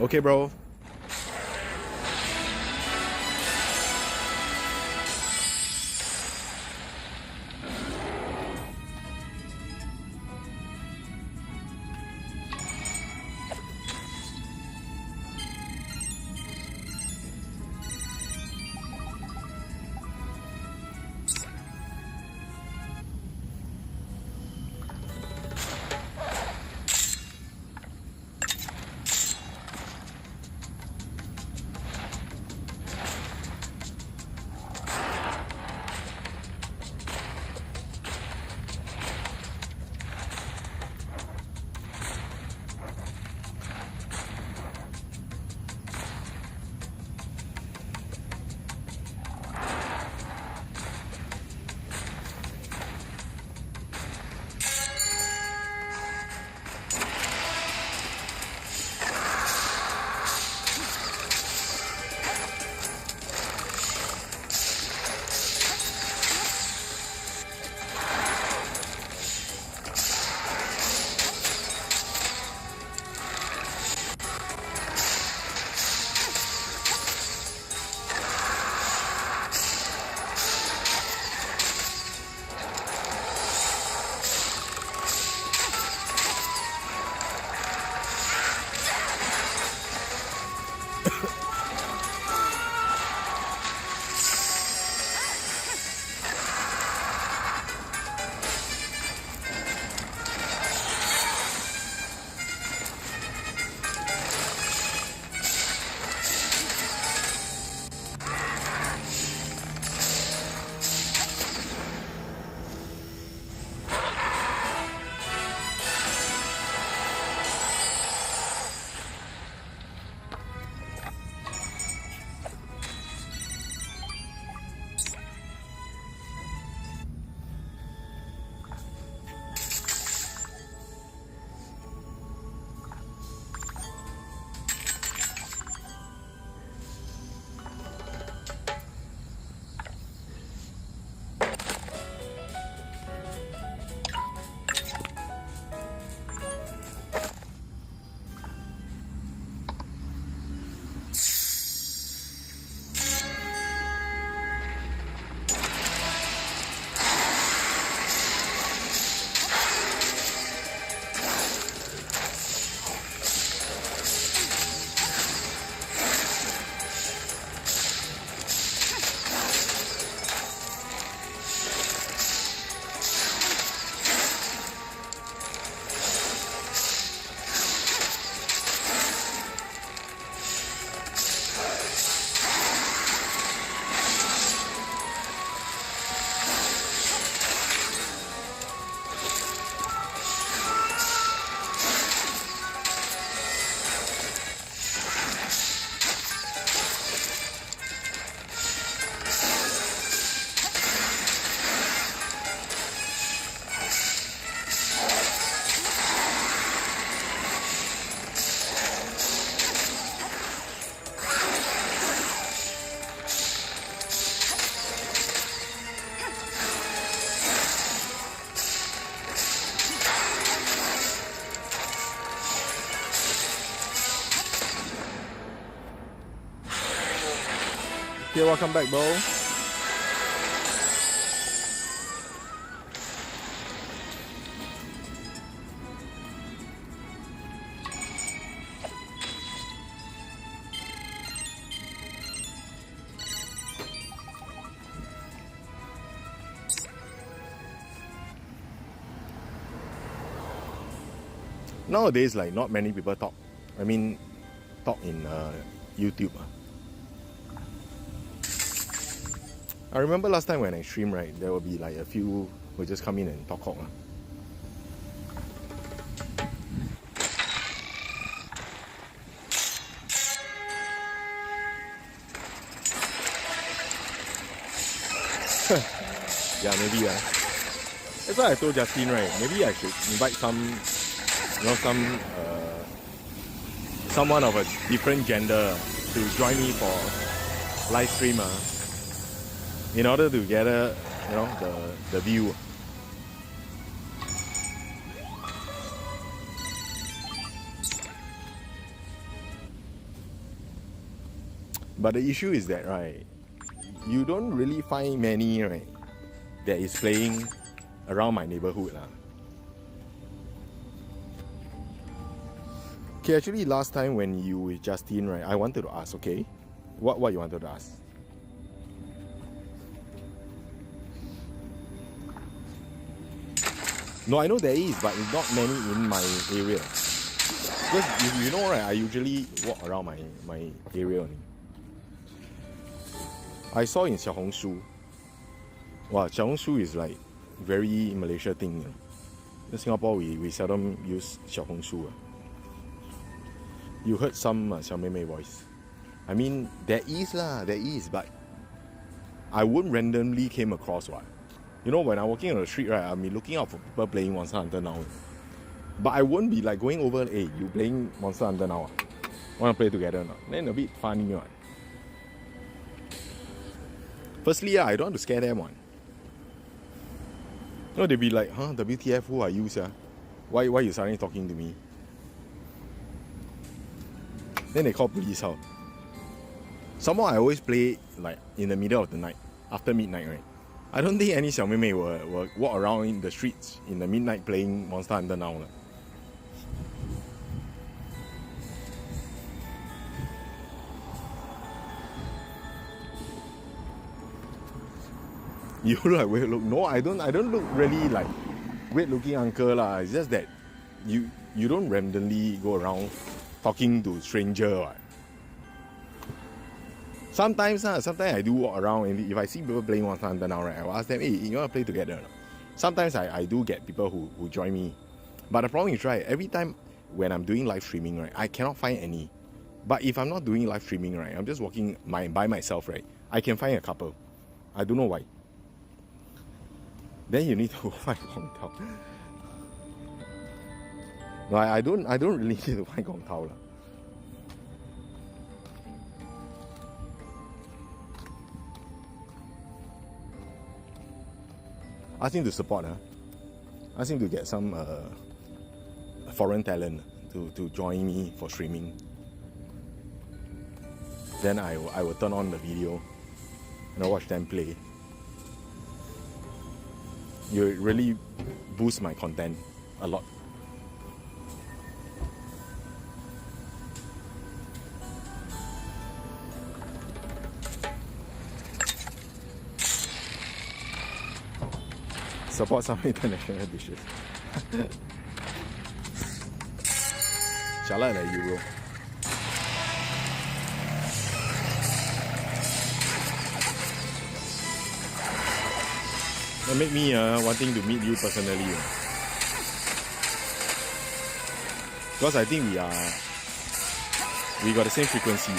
Okay, bro. Okay, welcome back, bro. Nowadays, like, not many people talk. I mean, talk in YouTube. I remember last time when I stream, right, there will be like a few who just come in and talk. Yeah, maybe. That's why I told Justin, right, maybe I should invite someone of a different gender to join me for live stream in order to gather, the view. But the issue is that, right, you don't really find many, right, that is playing around my neighborhood. Okay, actually last time when you with Justin, right, I wanted to ask, okay? What you wanted to ask? No, I know there is, but it's not many in my area. Because you know, right, I usually walk around my area only. I saw in Xiaohongshu. Wow, Xiaohongshu is like very Malaysia thing. In Singapore, we seldom use Xiaohongshu. You heard some Xiao Mei Mei voice. I mean, there is, but I wouldn't randomly came across one. You know, when I'm walking on the street, right, I'll be looking out for people playing Monster Hunter Now. But I won't be like going over, hey, you playing Monster Hunter Now? Want to play together or not? Then a bit funny, right? Firstly, I don't want to scare them, one. You know, they'll be like, huh, WTF, who are you, sir? Why you suddenly talking to me? Then they call police out. Somehow I always play like in the middle of the night, after midnight, right? I don't think any Xiao Mei Mei will walk around in the streets in the midnight playing Monster Hunter Now. You look like weird look. No, I don't look really like weird looking uncle lah. It's just that you don't randomly go around talking to stranger. Right? Sometimes I do walk around, and if I see people playing Monster Hunter Now, right, I will ask them, hey, you want to play together? Sometimes I do get people who join me. But the problem is, right, every time when I'm doing live streaming, right, I cannot find any. But if I'm not doing live streaming, right, I'm just walking by myself, right, I can find a couple. I don't know why. Then you need to find Gong Tao. No, I don't really need to find Gong Tao. Ask him to support. Ask him to get some foreign talent to join me for streaming. Then I will turn on the video and I'll watch them play. You really boost my content a lot. Support some international dishes. Jialat leh, you bro. That make me wanting to meet you personally. Because I think we got the same frequency.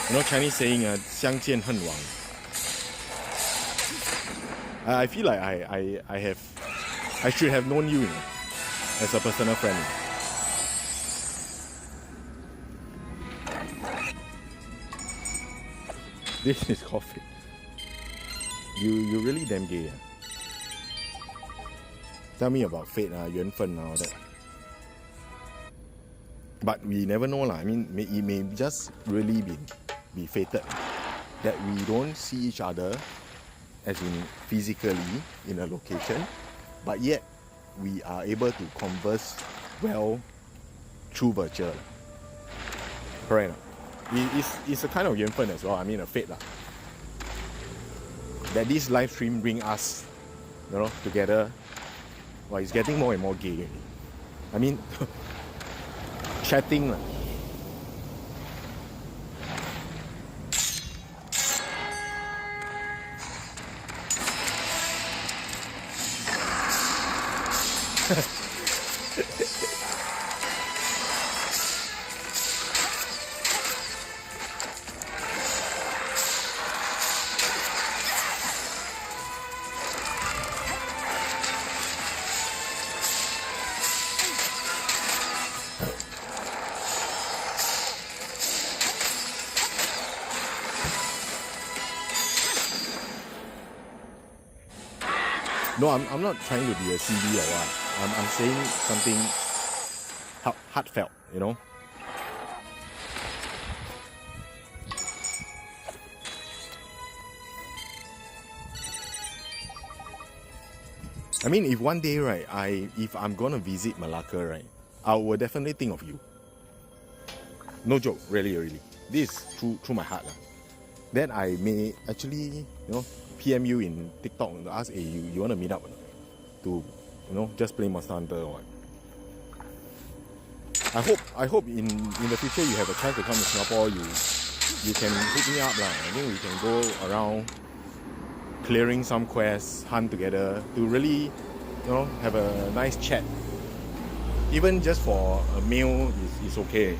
You know Chinese saying 相见恨晚. I feel like I should have known you, as a personal friend. This is coffee. You really damn gay. Tell me about fate, 缘分 all that. But we never know lah. I mean, it may just really be fated that we don't see each other as in physically in a location, but yet we are able to converse well through virtual. Correct. It's a kind of 缘分 as well. I mean, a fate lah. That this live stream bring us, together. Well, it's getting more and more gay. I mean, chatting lah. No, I'm not trying to be a CD or what. I'm saying something heartfelt, I mean, if one day, right, if I'm gonna visit Malacca, right, I will definitely think of you. No joke, really. This is through my heart. Then I may actually, PM you in TikTok and ask, hey, you want to meet up to, just play Monster Hunter or what? I hope in the future you have a chance to come to Singapore, you can hook me up lah. I think we can go around clearing some quests, hunt together to really, have a nice chat. Even just for a meal is okay.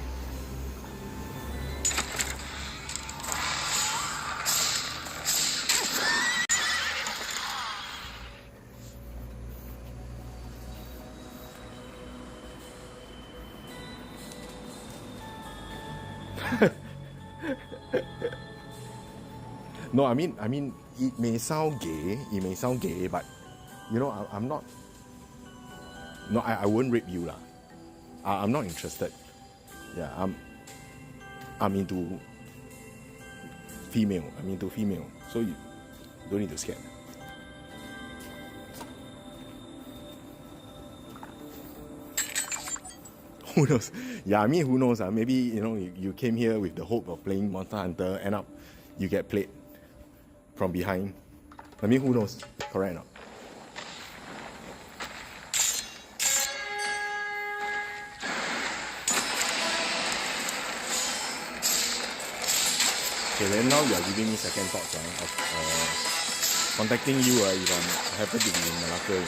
No, I mean, it may sound gay, but I'm not. No, I won't rape you lah. I'm not interested. Yeah, I'm into female. So you don't need to scare. Who knows? Yeah, I mean, who knows? Maybe you came here with the hope of playing Monster Hunter, end up you get played from behind. I mean, who knows? Correct or not? Okay, then now you are giving me second thoughts of contacting you if I happen to be in Malacca.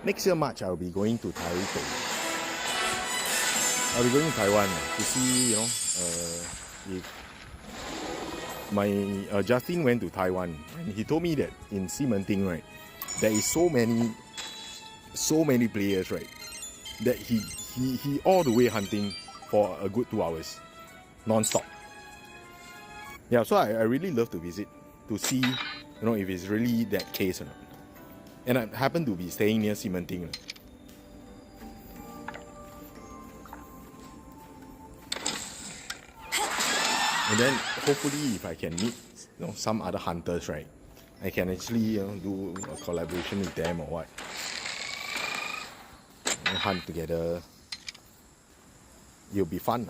Next year March, I'll be going to Taipei. I'll be going to Taiwan to see, if my Justin went to Taiwan and he told me that in Ximending, right, there is so many players, right, that he all the way hunting for a good 2 hours, non-stop. Yeah, so I really love to visit to see, if it's really that case or not. And I happen to be staying near Ximending. And then hopefully if I can meet some other hunters, right, I can actually do a collaboration with them or what. Hunt together. It'll be fun.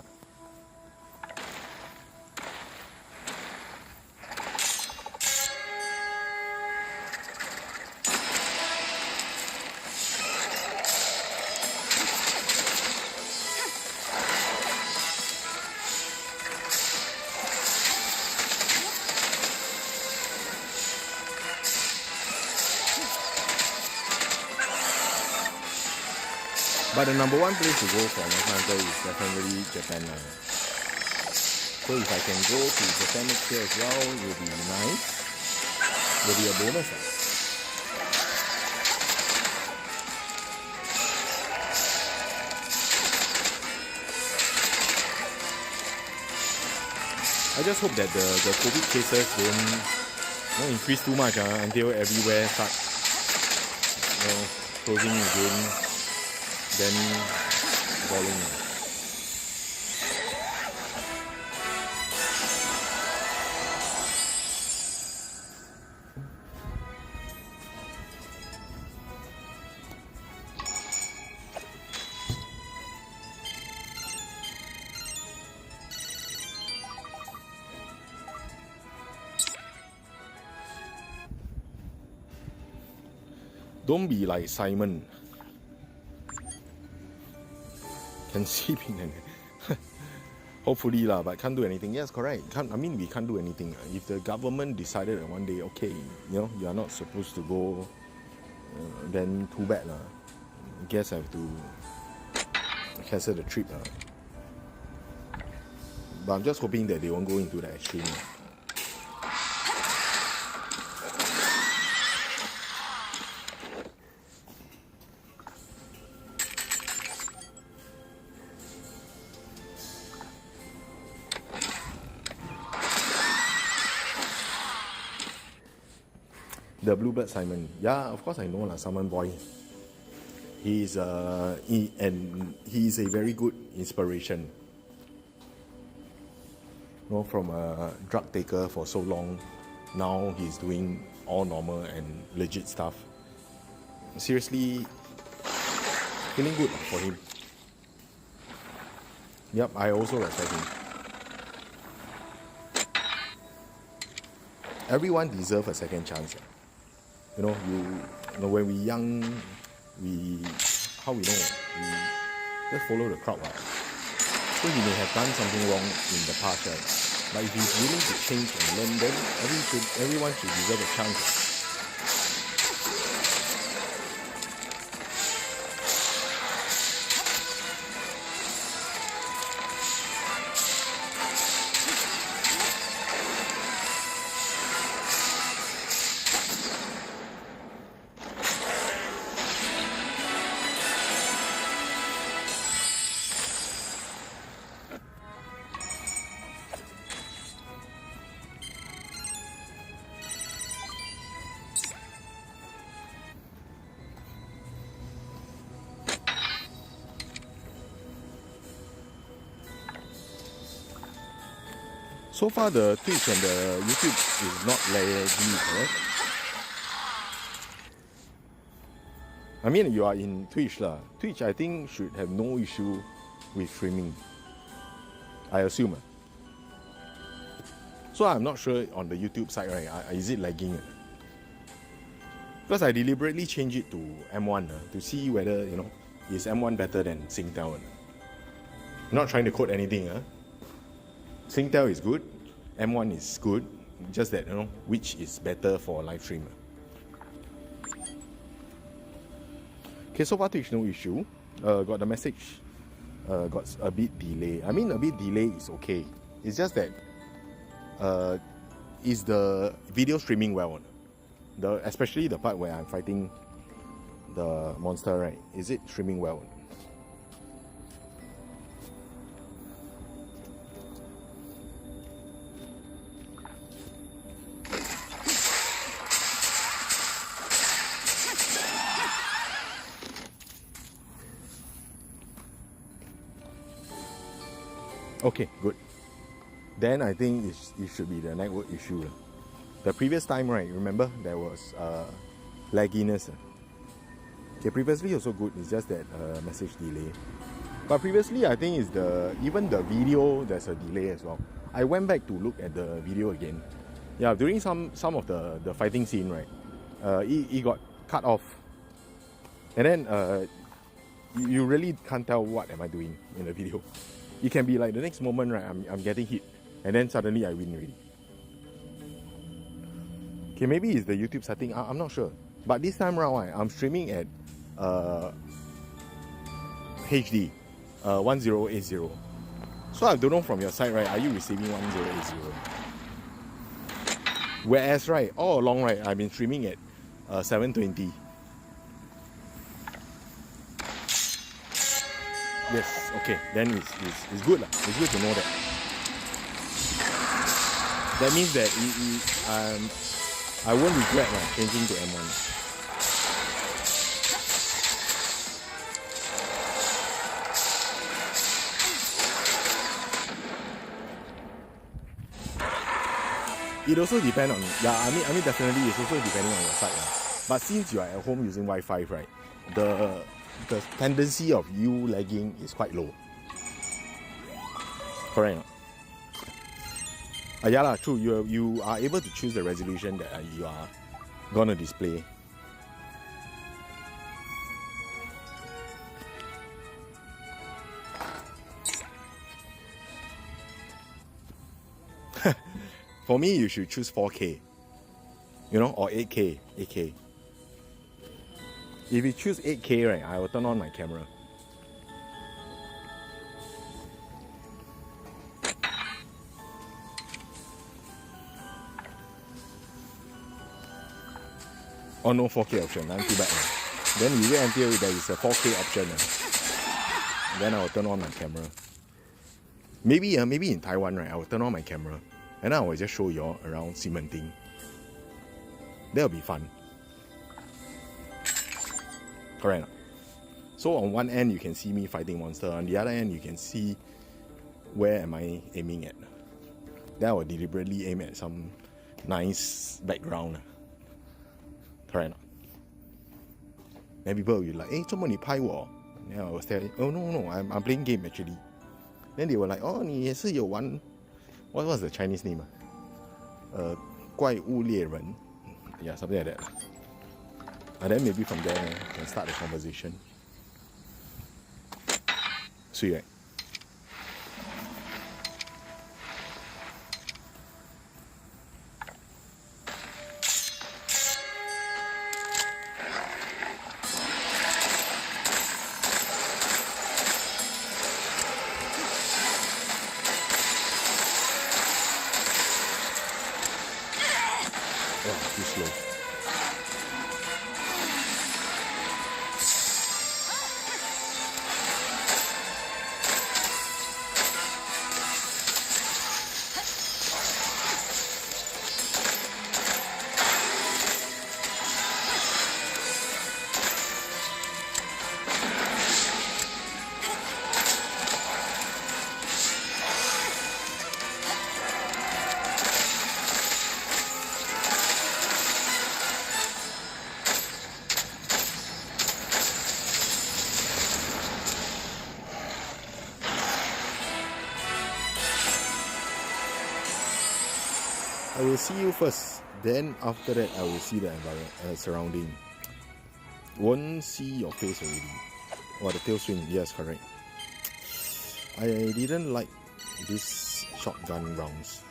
But the number one place to go for Monster Hunter is definitely Japan. So if I can go to Japan next year as well, it will be nice. It will be a bonus. I just hope that the COVID cases don't increase too much until everywhere starts closing again, then falling. Don't be like Simon. Can see being hopefully lah, but can't do anything. Yes, correct. We can't do anything. If the government decided that one day, okay, you are not supposed to go, then too bad lah. I guess I have to cancel the trip lah. But I'm just hoping that they won't go into the extreme. The Bluebird Simon. Yeah, of course I know lah, Simon boy. He's a very good inspiration. From a drug taker for so long, now he's doing all normal and legit stuff. Seriously, feeling good for him. Yep, I also respect him. Everyone deserves a second chance. When we're young, we just follow the crowd. So he may have done something wrong in the past, right? But if he's willing to change and learn, then everyone should deserve a chance. So far, the Twitch and the YouTube is not laggy, correct? You are in Twitch lah. Twitch, I think, should have no issue with streaming. I assume. So I'm not sure on the YouTube side, right? Is it lagging? Because I deliberately changed it to M1 to see whether, is M1 better than Singtel. I'm not trying to quote anything. Singtel is good, M1 is good, just that, which is better for live stream. Okay, so far Twitch, no issue. Got the message, got a bit delay. A bit delay is okay. It's just that, is the video streaming well? Especially the part where I'm fighting the monster, right? Is it streaming well? Okay, good. Then I think it should be the network issue. The previous time, right, remember there was lagginess. Okay, previously also good, it's just that message delay. But previously I think even the video, there's a delay as well. I went back to look at the video again. Yeah, during some of the fighting scene, right, it got cut off. And then you really can't tell what am I doing in the video. It can be like the next moment, right, I'm getting hit, and then suddenly I win already. Okay, maybe it's the YouTube setting, I'm not sure. But this time around, I'm streaming at HD 1080. So I don't know from your side, right? Are you receiving 1080? Whereas, right, all along, right, I've been streaming at 720. Yes, okay, then it's good. It's good to know that. That means that I won't regret changing to M1. It also depends on, I mean definitely it's also depending on your side. But since you are at home using Wi-Fi, right, the tendency of you lagging is quite low. Correct. Yeah lah, true. You are able to choose the resolution that you are gonna display. For me, you should choose 4K, you know, or 8K. If you choose 8K, right, I will turn on my camera. Oh, no 4K option, I'm too bad. Then you wait until there is a 4K option. Then I will turn on my camera. Maybe in Taiwan, right, I will turn on my camera. And I will just show you all around cementing. That'll be fun. Correct. So on one end you can see me fighting monster. On the other end you can see where am I aiming at. Then I will deliberately aim at some nice background. Correct. Then people will be like, hey, 怎么你拍我? Then I was telling, oh no, I'm playing game actually. Then they were like, oh, 你也是有玩 What was the Chinese name? 怪物猎人. Yeah, something like that. And then maybe from there we can start the conversation. Sweet, right? Oh, too slow. I will see you first, then after that I will see the environment, surrounding. Won't see your face already. Oh, the tail swing, yes, correct. I didn't like this shotgun rounds.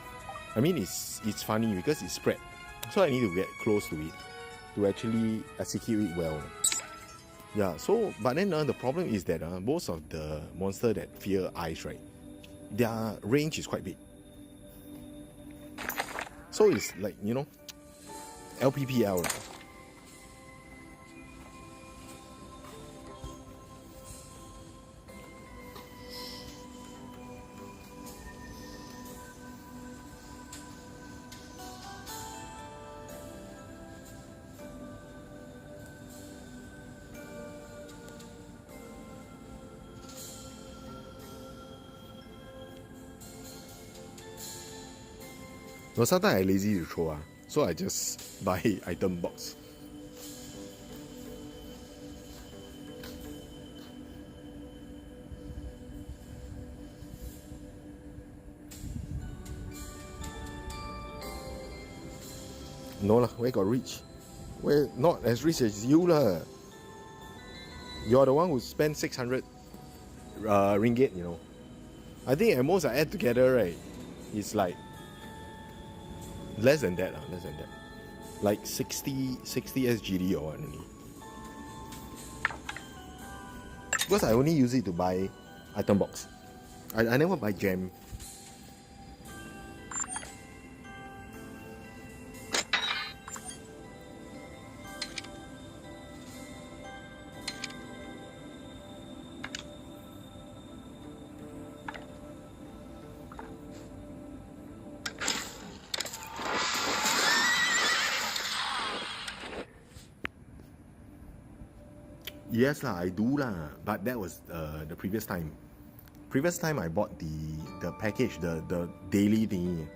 I mean, it's funny because it's spread, so I need to get close to it to actually execute it well. Yeah, so but then the problem is that most of the monster that fear ice, right, their range is quite big. So it's like, you know, LPPL. But sometimes I lazy to throw, so I just buy item box. No lah, where got rich? Where not as rich as you lah. You're the one who spent 600 ringgit, you know. I think at most I add together, right, it's like less than that, like 60 SGD or what only. Because I only use it to buy item box. I never buy gem. Yes lah, I do lah, but that was the previous time. Previous time I bought the package, the daily thingy. You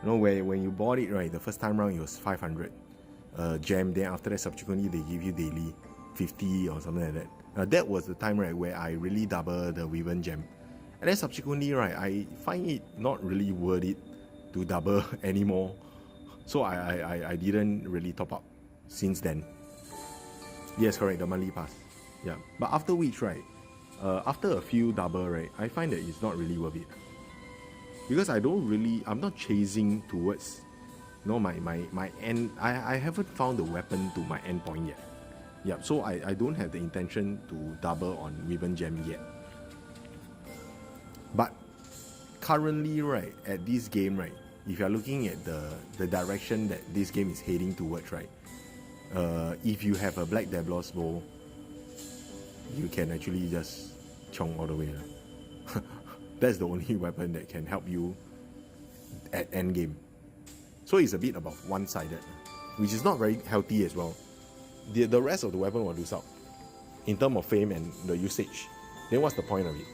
know, where when you bought it, right, the first time round it was 500 gem. Then after that, subsequently they give you daily 50 or something like that. That was the time, right, where I really double the Wyvern gem. And then subsequently, right, I find it not really worth it to double anymore. So I didn't really top up since then. Yes, correct, the monthly pass. Yeah, but after which, right, after a few double, right, I find that it's not really worth it. Because I'm not chasing towards, you know, my end. I haven't found the weapon to my end point yet. Yeah, so I don't have the intention to double on Wyvern gem yet. But currently, right, at this game, right, if you're looking at the direction that this game is heading towards, right, if you have a Black Dabbler's bow, you can actually just chong all the way. That's the only weapon that can help you at endgame. So it's a bit about one-sided, which is not very healthy as well. The rest of the weapon will lose out in terms of fame and the usage. Then what's the point of it?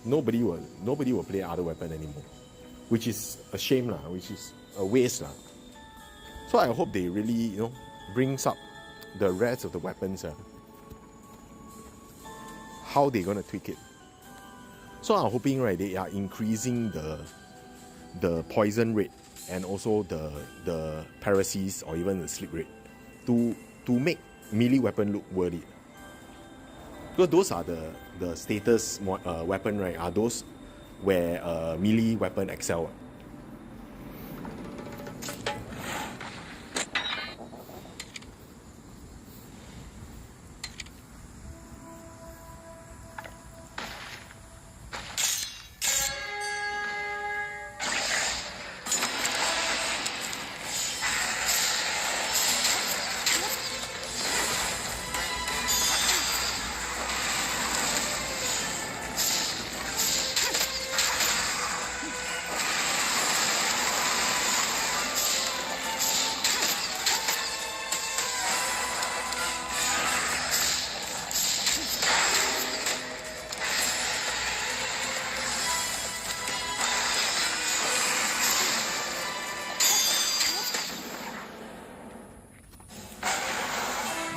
Nobody will play other weapon anymore, which is a shame lah, which is a waste lah. So I hope they really, you know, brings up the rest of the weapons. How they gonna tweak it? So I'm hoping, right, they are increasing the poison rate and also the paralysis or even the sleep rate to make melee weapon look worth it. Because those are the status weapon, right? Are those where melee weapon excel.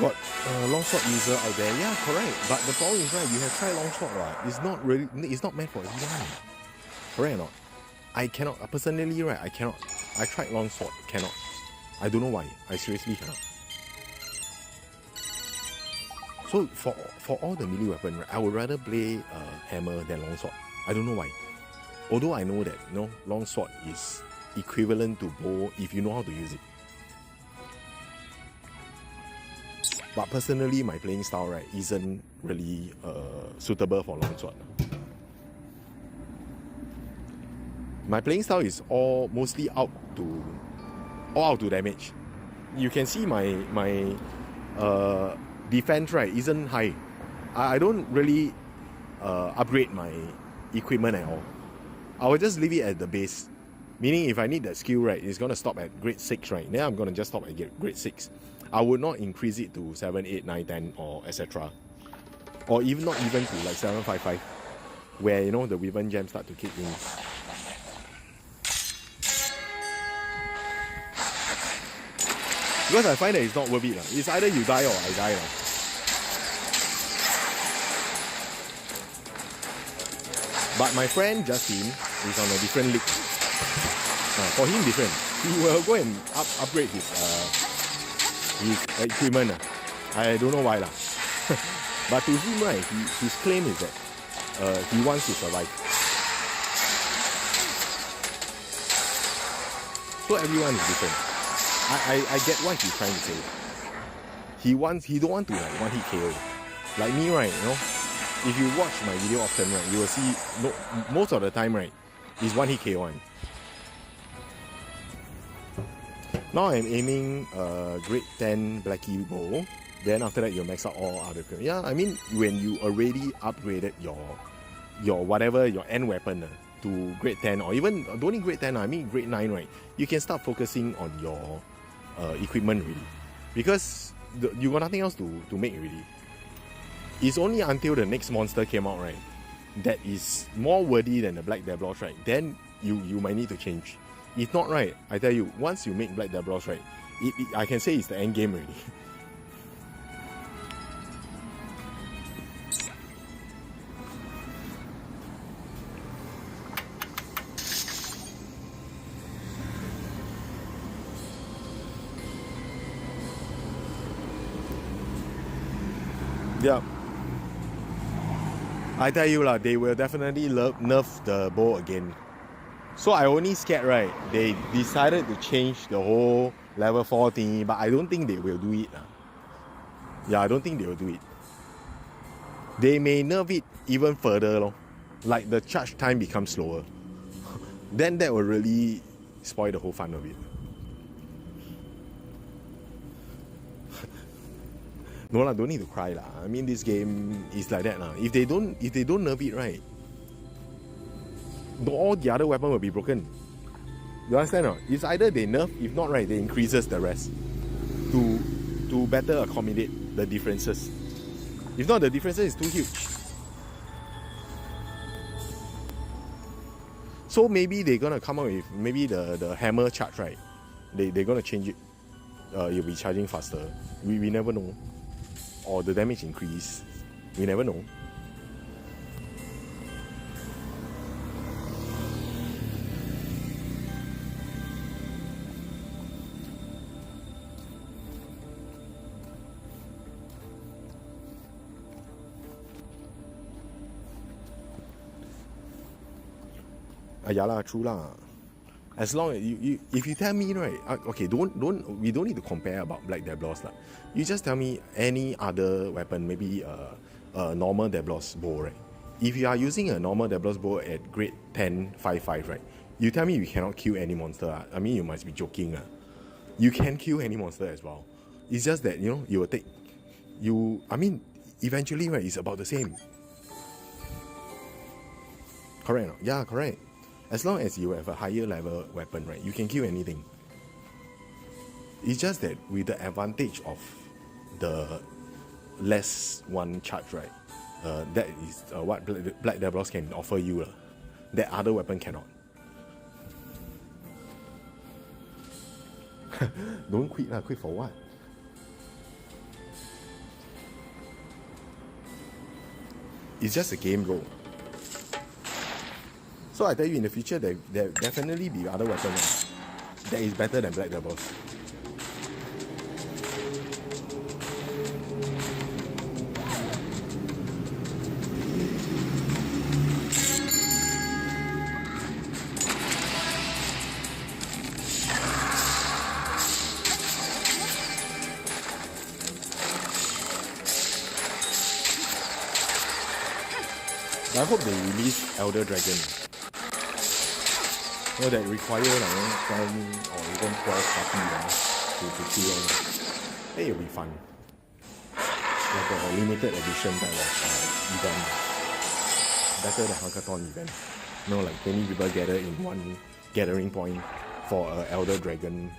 Got longsword user out there, yeah, correct. But the problem is, right, you have tried longsword, right? It's not meant for everyone. Correct or not? I cannot, personally, right, I cannot. I tried longsword, cannot. I don't know why. I seriously cannot. So for all the melee weapon, right, I would rather play hammer than longsword. I don't know why. Although I know that, you know, longsword is equivalent to bow if you know how to use it. But personally, my playing style, right, isn't really suitable for longsword. My playing style is mostly out to damage. You can see my defense, right, isn't high. I don't really upgrade my equipment at all. I will just leave it at the base. Meaning, if I need that skill, right, it's gonna stop at grade 6, right? Then I'm gonna just stop at grade 6. I would not increase it to 7, 8, 9, 10 or etc. Or even not even to like 7, 5, 5, where, you know, the Wyvern gems start to kick in. Because I find that it's not worth it. It's either you die or I die. But my friend Justin is on a different league. For him, different. He will go and upgrade his equipment. I don't know why lah. But to him, right, his claim is that he wants to survive. So everyone is different. I get what he's trying to say. He don't want to like one hit KO. Like me, right, you know, if you watch my video often, right, you will see most of the time, right, is one hit KO. Now I'm aiming grade 10 Blackie bow. Then after that you max out all other. Yeah, I mean when you already upgraded your whatever your end weapon to grade 10 or even don't need grade 10, I mean grade 9, right? You can start focusing on your equipment really, because you got nothing else to make really. It's only until the next monster came out, right, that is more worthy than the Black Dablos, right? Then you might need to change. If not, right, I tell you, once you make Black Dablos, right, I can say it's the end game already. Yeah. I tell you lah, they will definitely nerf the bow again. So I only scared, right, they decided to change the whole level 4 thingy, but I don't think they will do it. Yeah, I don't think they will do it. They may nerf it even further, like the charge time becomes slower. Then that will really spoil the whole fun of it. No lah, don't need to cry lah. I mean, this game is like that lah. If they don't nerf it, right, all the other weapon will be broken. You understand or not? It's either they nerf, if not, right, they increases the rest to better accommodate the differences. If not, the differences is too huge. So maybe they're gonna come up with maybe the hammer charge, right? They're gonna change it. You'll be charging faster. We never know. Or the damage increase. We never know. Yeah lah, true lah. As long as if you tell me, right, okay, we don't need to compare about Black Dablos lah. You just tell me any other weapon, maybe a normal Dablos bow, right? If you are using a normal Dablos bow at grade 10 5/5, right? You tell me you cannot kill any monster. I mean, you must be joking. You can kill any monster as well. It's just that, you know, you will take I mean, eventually, right, it's about the same. Correct or not? Yeah, correct. As long as you have a higher level weapon, right, you can kill anything. It's just that with the advantage of the less one charge, right, that is what Black Dablos can offer you, that other weapon cannot. Don't quit lah, quit for what? It's just a game, bro. So I tell you, in the future, there definitely be other weapons that is better than Black Dablos. I hope they release Elder Dragon. That require like 10 or even 12 party to kill. Hey, it'll be fun. Like a limited edition type of event. Better than hackathon event. You know, like 20 people gather in one gathering point for an Elder Dragon,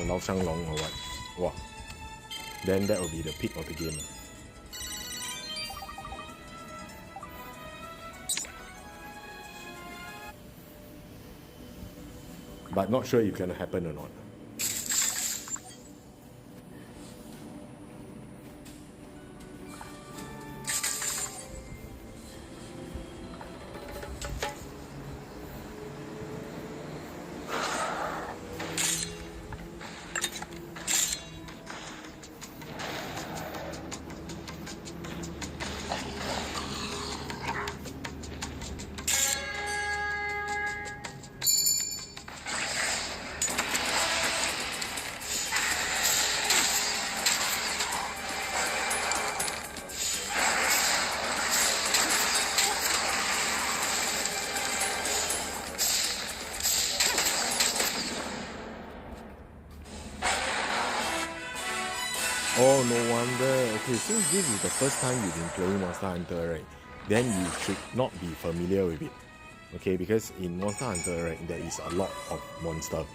Lao Shang Long or what. Wow. Then that will be the peak of the game. But not sure if it's gonna happen or not. Oh, no wonder. Okay, since this is the first time you've been playing Monster Hunter, right, then you should not be familiar with it. Okay, because in Monster Hunter, right, there is a lot of monster.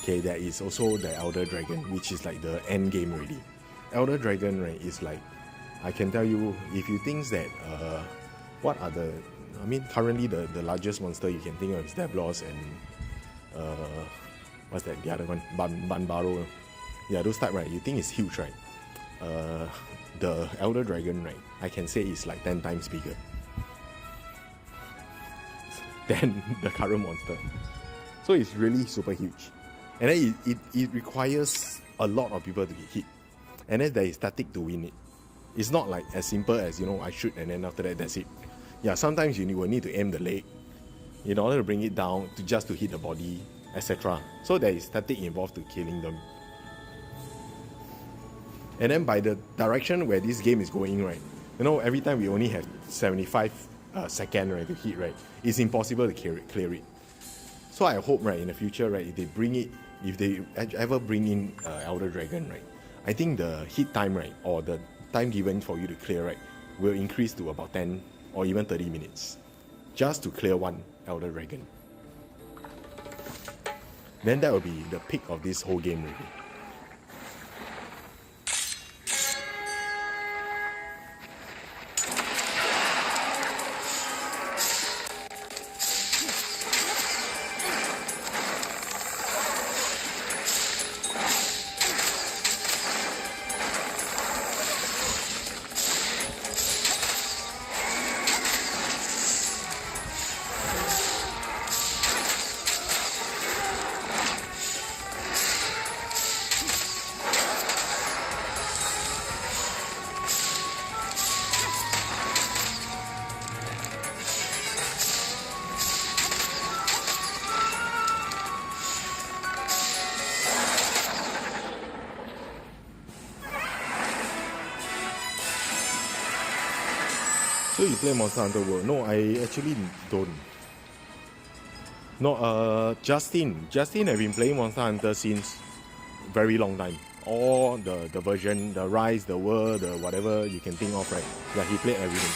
Okay, there is also the Elder Dragon, which is like the end game already. Elder Dragon, right, is like, I can tell you, if you think that, what are the, I mean, currently the largest monster you can think of is Devlos and, what's that, the other one, Banbaro. Yeah, those type, right, you think it's huge, right? The Elder Dragon, right, I can say is like 10 times bigger than the current monster. So it's really super huge. And then it requires a lot of people to get hit. And then there is static to win it. It's not like as simple as, you know, I shoot and then after that, that's it. Yeah, sometimes you will need to aim the leg in order to bring it down to just to hit the body, etc. So there is static involved to killing them. And then by the direction where this game is going, right, you know, every time we only have 75 seconds, right, to hit, right, it's impossible to clear it. So I hope, right, in the future, right, if they ever bring in Elder Dragon, right, I think the hit time, right, or the time given for you to clear, right, will increase to about 10 or even 30 minutes just to clear one Elder Dragon. Then that will be the peak of this whole game really. So you play Monster Hunter World? No, I actually don't. No, Justin have been playing Monster Hunter since very long time. All the version, the Rise, the World, the whatever you can think of, right? Yeah, he played everything.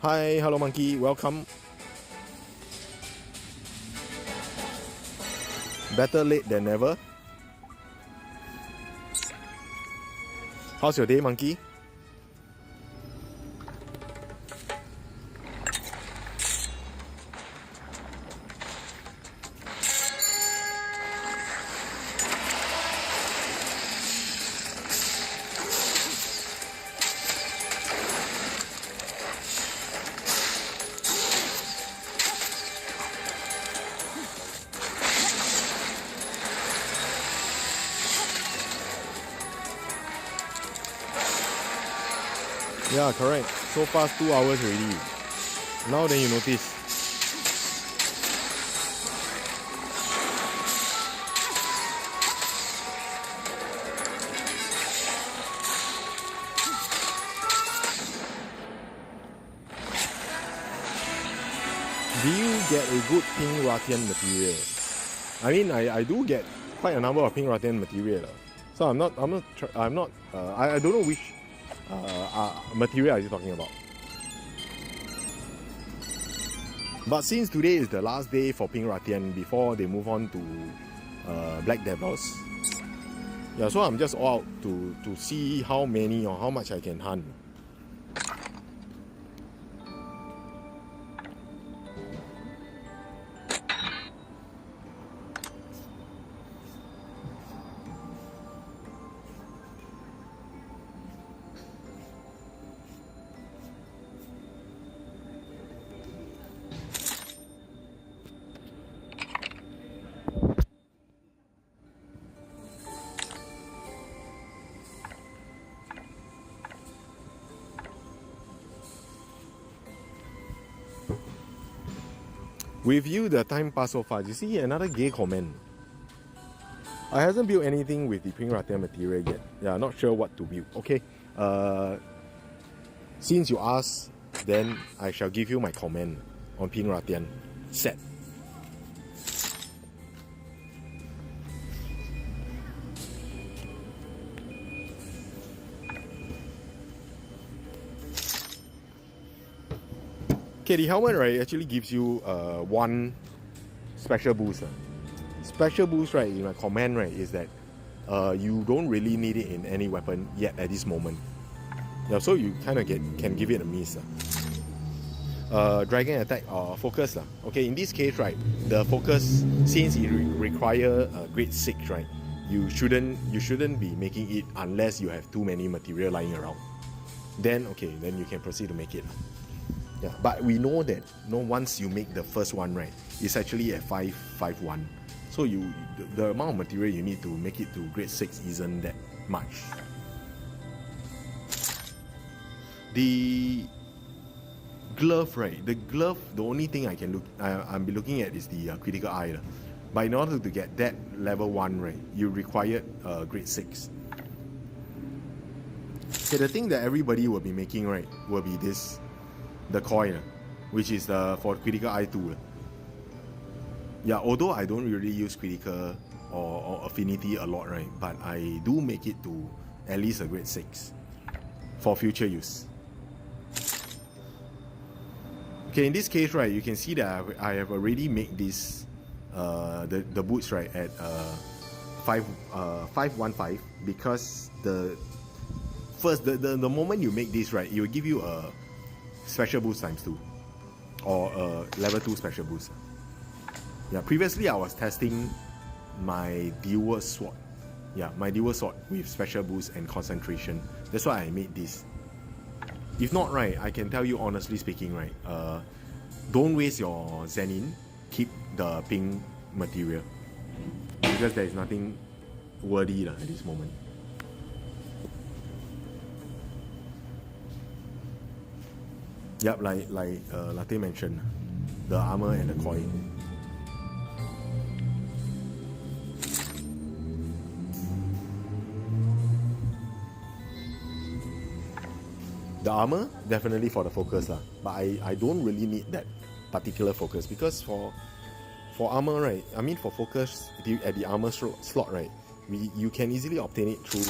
Hi, hello monkey, welcome. Better late than never. How's your day, monkey? Yeah, correct. So fast 2 hours already. Now then you notice. Do you get a good pink Ratian material? I mean, I do get quite a number of pink Ratian material. So I don't know which material are you talking about. But since today is the last day for Pink Ratian before they move on to Black Devils, yeah, so I'm just all out to see how many or how much I can hunt. With you, the time passed so fast. You see another gay comment. I hasn't built anything with the Pink Ratian material yet. Yeah, not sure what to build. Okay. Since you asked, then I shall give you my comment on Pink Ratian set. Okay, the helmet, right, actually gives you one special boost. Special boost, right, in my command, right, is that you don't really need it in any weapon yet at this moment. Yeah, so you kind of can give it a miss. Dragon attack or focus. Okay, in this case, right, the focus, since it require grade 6, right, you shouldn't be making it unless you have too many material lying around. Then okay, then you can proceed to make it. Yeah, but we know that once you make the first one, right, it's actually at 551. So the amount of material you need to make it to grade 6 isn't that much. The glove, right? The glove, the only thing I'll be looking at is the critical eye. But in order to get that level 1, right, you require grade 6. Okay, the thing that everybody will be making, right, will be the coin, which is for critical eye 2. Yeah, although I don't really use critical or affinity a lot, right, but I do make it to at least a grade 6 for future use. Okay, in this case, right, you can see that I have already made this the boots, right, at 515, because the moment you make this, right, it will give you a special boost ×2 or a level 2 special boost. Yeah, previously I was testing my dual sword. Yeah, my dual sword with special boost and concentration. That's why I made this. If not, right, I can tell you honestly speaking, right, don't waste your Zenin, keep the pink material, because there is nothing worthy at this moment. Yep, like Latte mentioned, the armor and the coin. The armor, definitely for the focus, but I don't really need that particular focus, because for armor, right, I mean for focus at the armor slot, right, you can easily obtain it through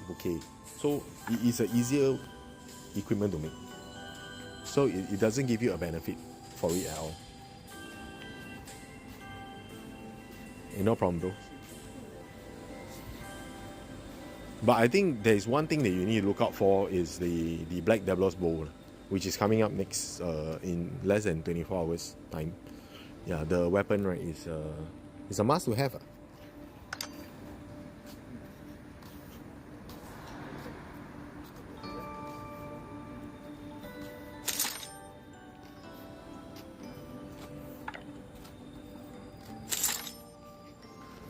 bouquet. So it is an easier equipment to make. So it doesn't give you a benefit for it at all. No problem though. But I think there is one thing that you need to look out for is the Black Devil's Bow, which is coming up next in less than 24 hours time. Yeah, the weapon, right, is a must to have.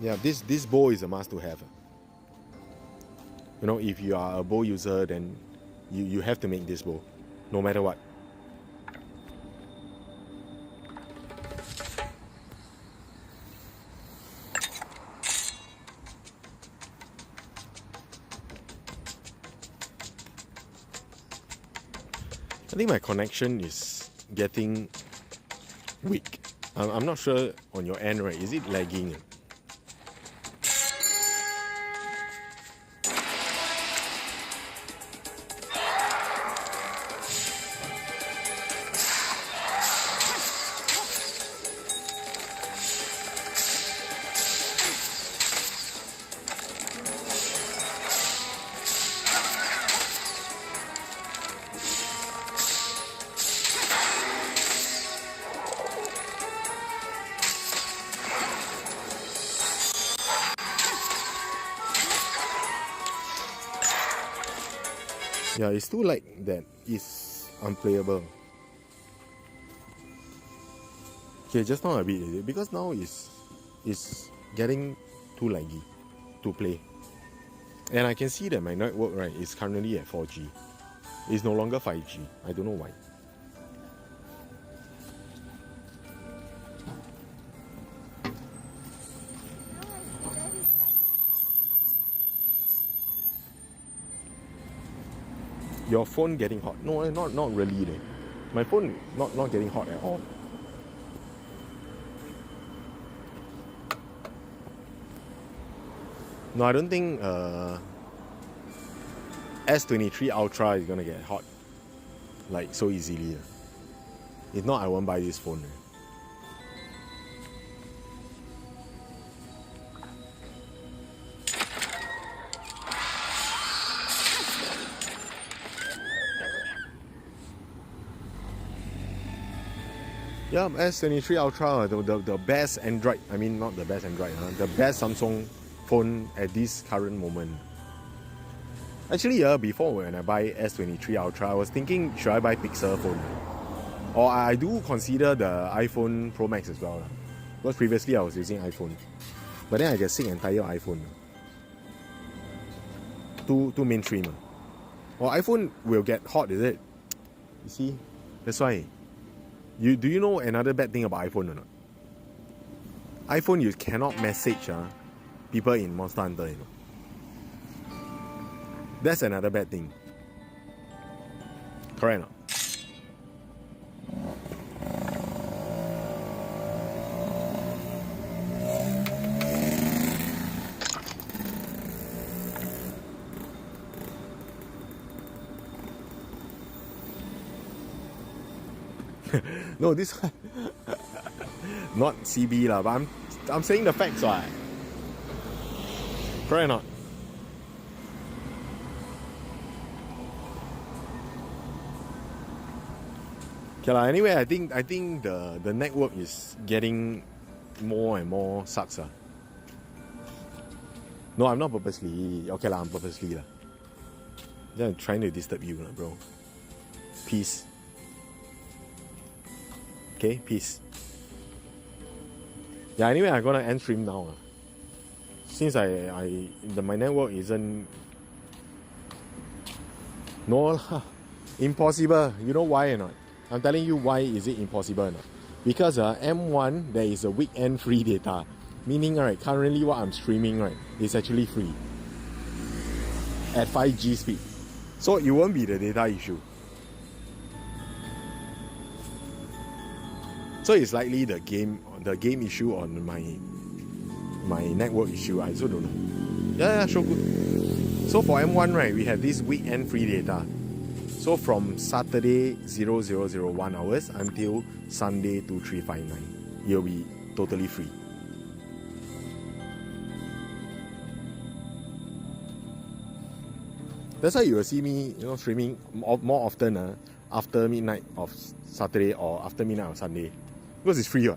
Yeah, this bow is a must to have. You know, if you are a bow user, then you have to make this bow, no matter what. I think my connection is getting weak. I'm not sure on your end, right? Is it lagging? Yeah, it's too light that it's unplayable. Okay, just now a bit, because now it's getting too laggy to play. And I can see that my network, right, is currently at 4G. It's no longer 5G. I don't know why. Your phone getting hot? No, not really. My phone not getting hot at all. No, I don't think S23 Ultra is gonna get hot like so easily. If not, I won't buy this phone. Yeah, S23 Ultra, the best Android, I mean not the best Android, the best Samsung phone at this current moment. Actually, before when I buy S23 Ultra, I was thinking, should I buy Pixel phone? Or I do consider the iPhone Pro Max as well. Because previously I was using iPhone. But then I get sick and tired of iPhone. Too mainstream. Or iPhone will get hot, is it? You see? That's why. Do you know another bad thing about iPhone or not? iPhone, you cannot message people in Monster Hunter, you know. That's another bad thing. Correct or not? No, this one not CB lah, but I'm saying the facts, right? Correct or not? Okay lah. Anyway, I think the network is getting more and more sucks. No, I'm not purposely. Okay lah, I'm purposely lah. I'm trying to disturb you, bro. Peace. Okay, peace. Yeah, anyway, I'm gonna end stream now. Since my network isn't. No lah, impossible. You know why or not? I'm telling you why is it impossible or not? Because M1 there is a weekend free data, meaning right currently what I'm streaming right is actually free at 5G speed, so it won't be the data issue. So it's likely the game issue on my network issue. I also don't know. Yeah, sure, good. So for M1 right, we have this weekend free data. So from Saturday 0001 hours until Sunday 2359, you'll be totally free. That's why you will see me, streaming more often after midnight of Saturday or after midnight of Sunday, because it's free.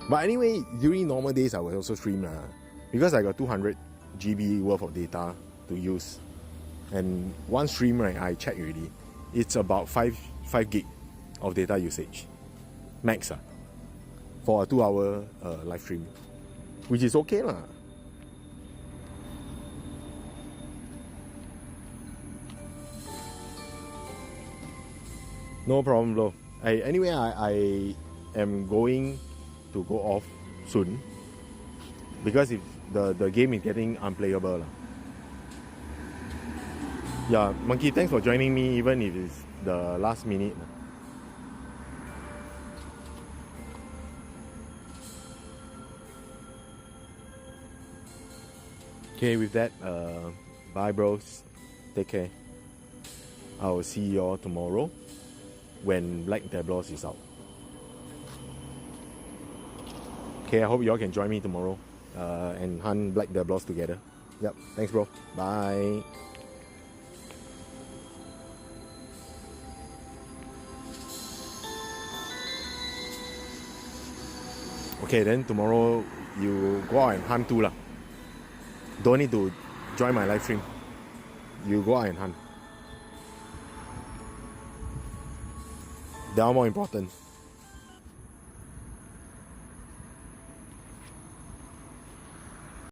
But anyway, during normal days I will also stream because I got 200 GB worth of data to use, and one stream right, I checked already, it's about 5 gig of data usage max for a 2-hour live stream, which is okay lah. No problem, bro. Anyway, I am going to go off soon because if the game is getting unplayable. Yeah, Monkey, thanks for joining me even if it's the last minute. Okay, with that, bye bros. Take care. I will see y'all tomorrow when Black Diablos is out. Okay, I hope y'all can join me tomorrow and hunt Black Diablos together. Yep, thanks bro. Bye. Okay, then tomorrow you go out and hunt too lah. Don't need to join my live stream. You go out and hunt. They are more important.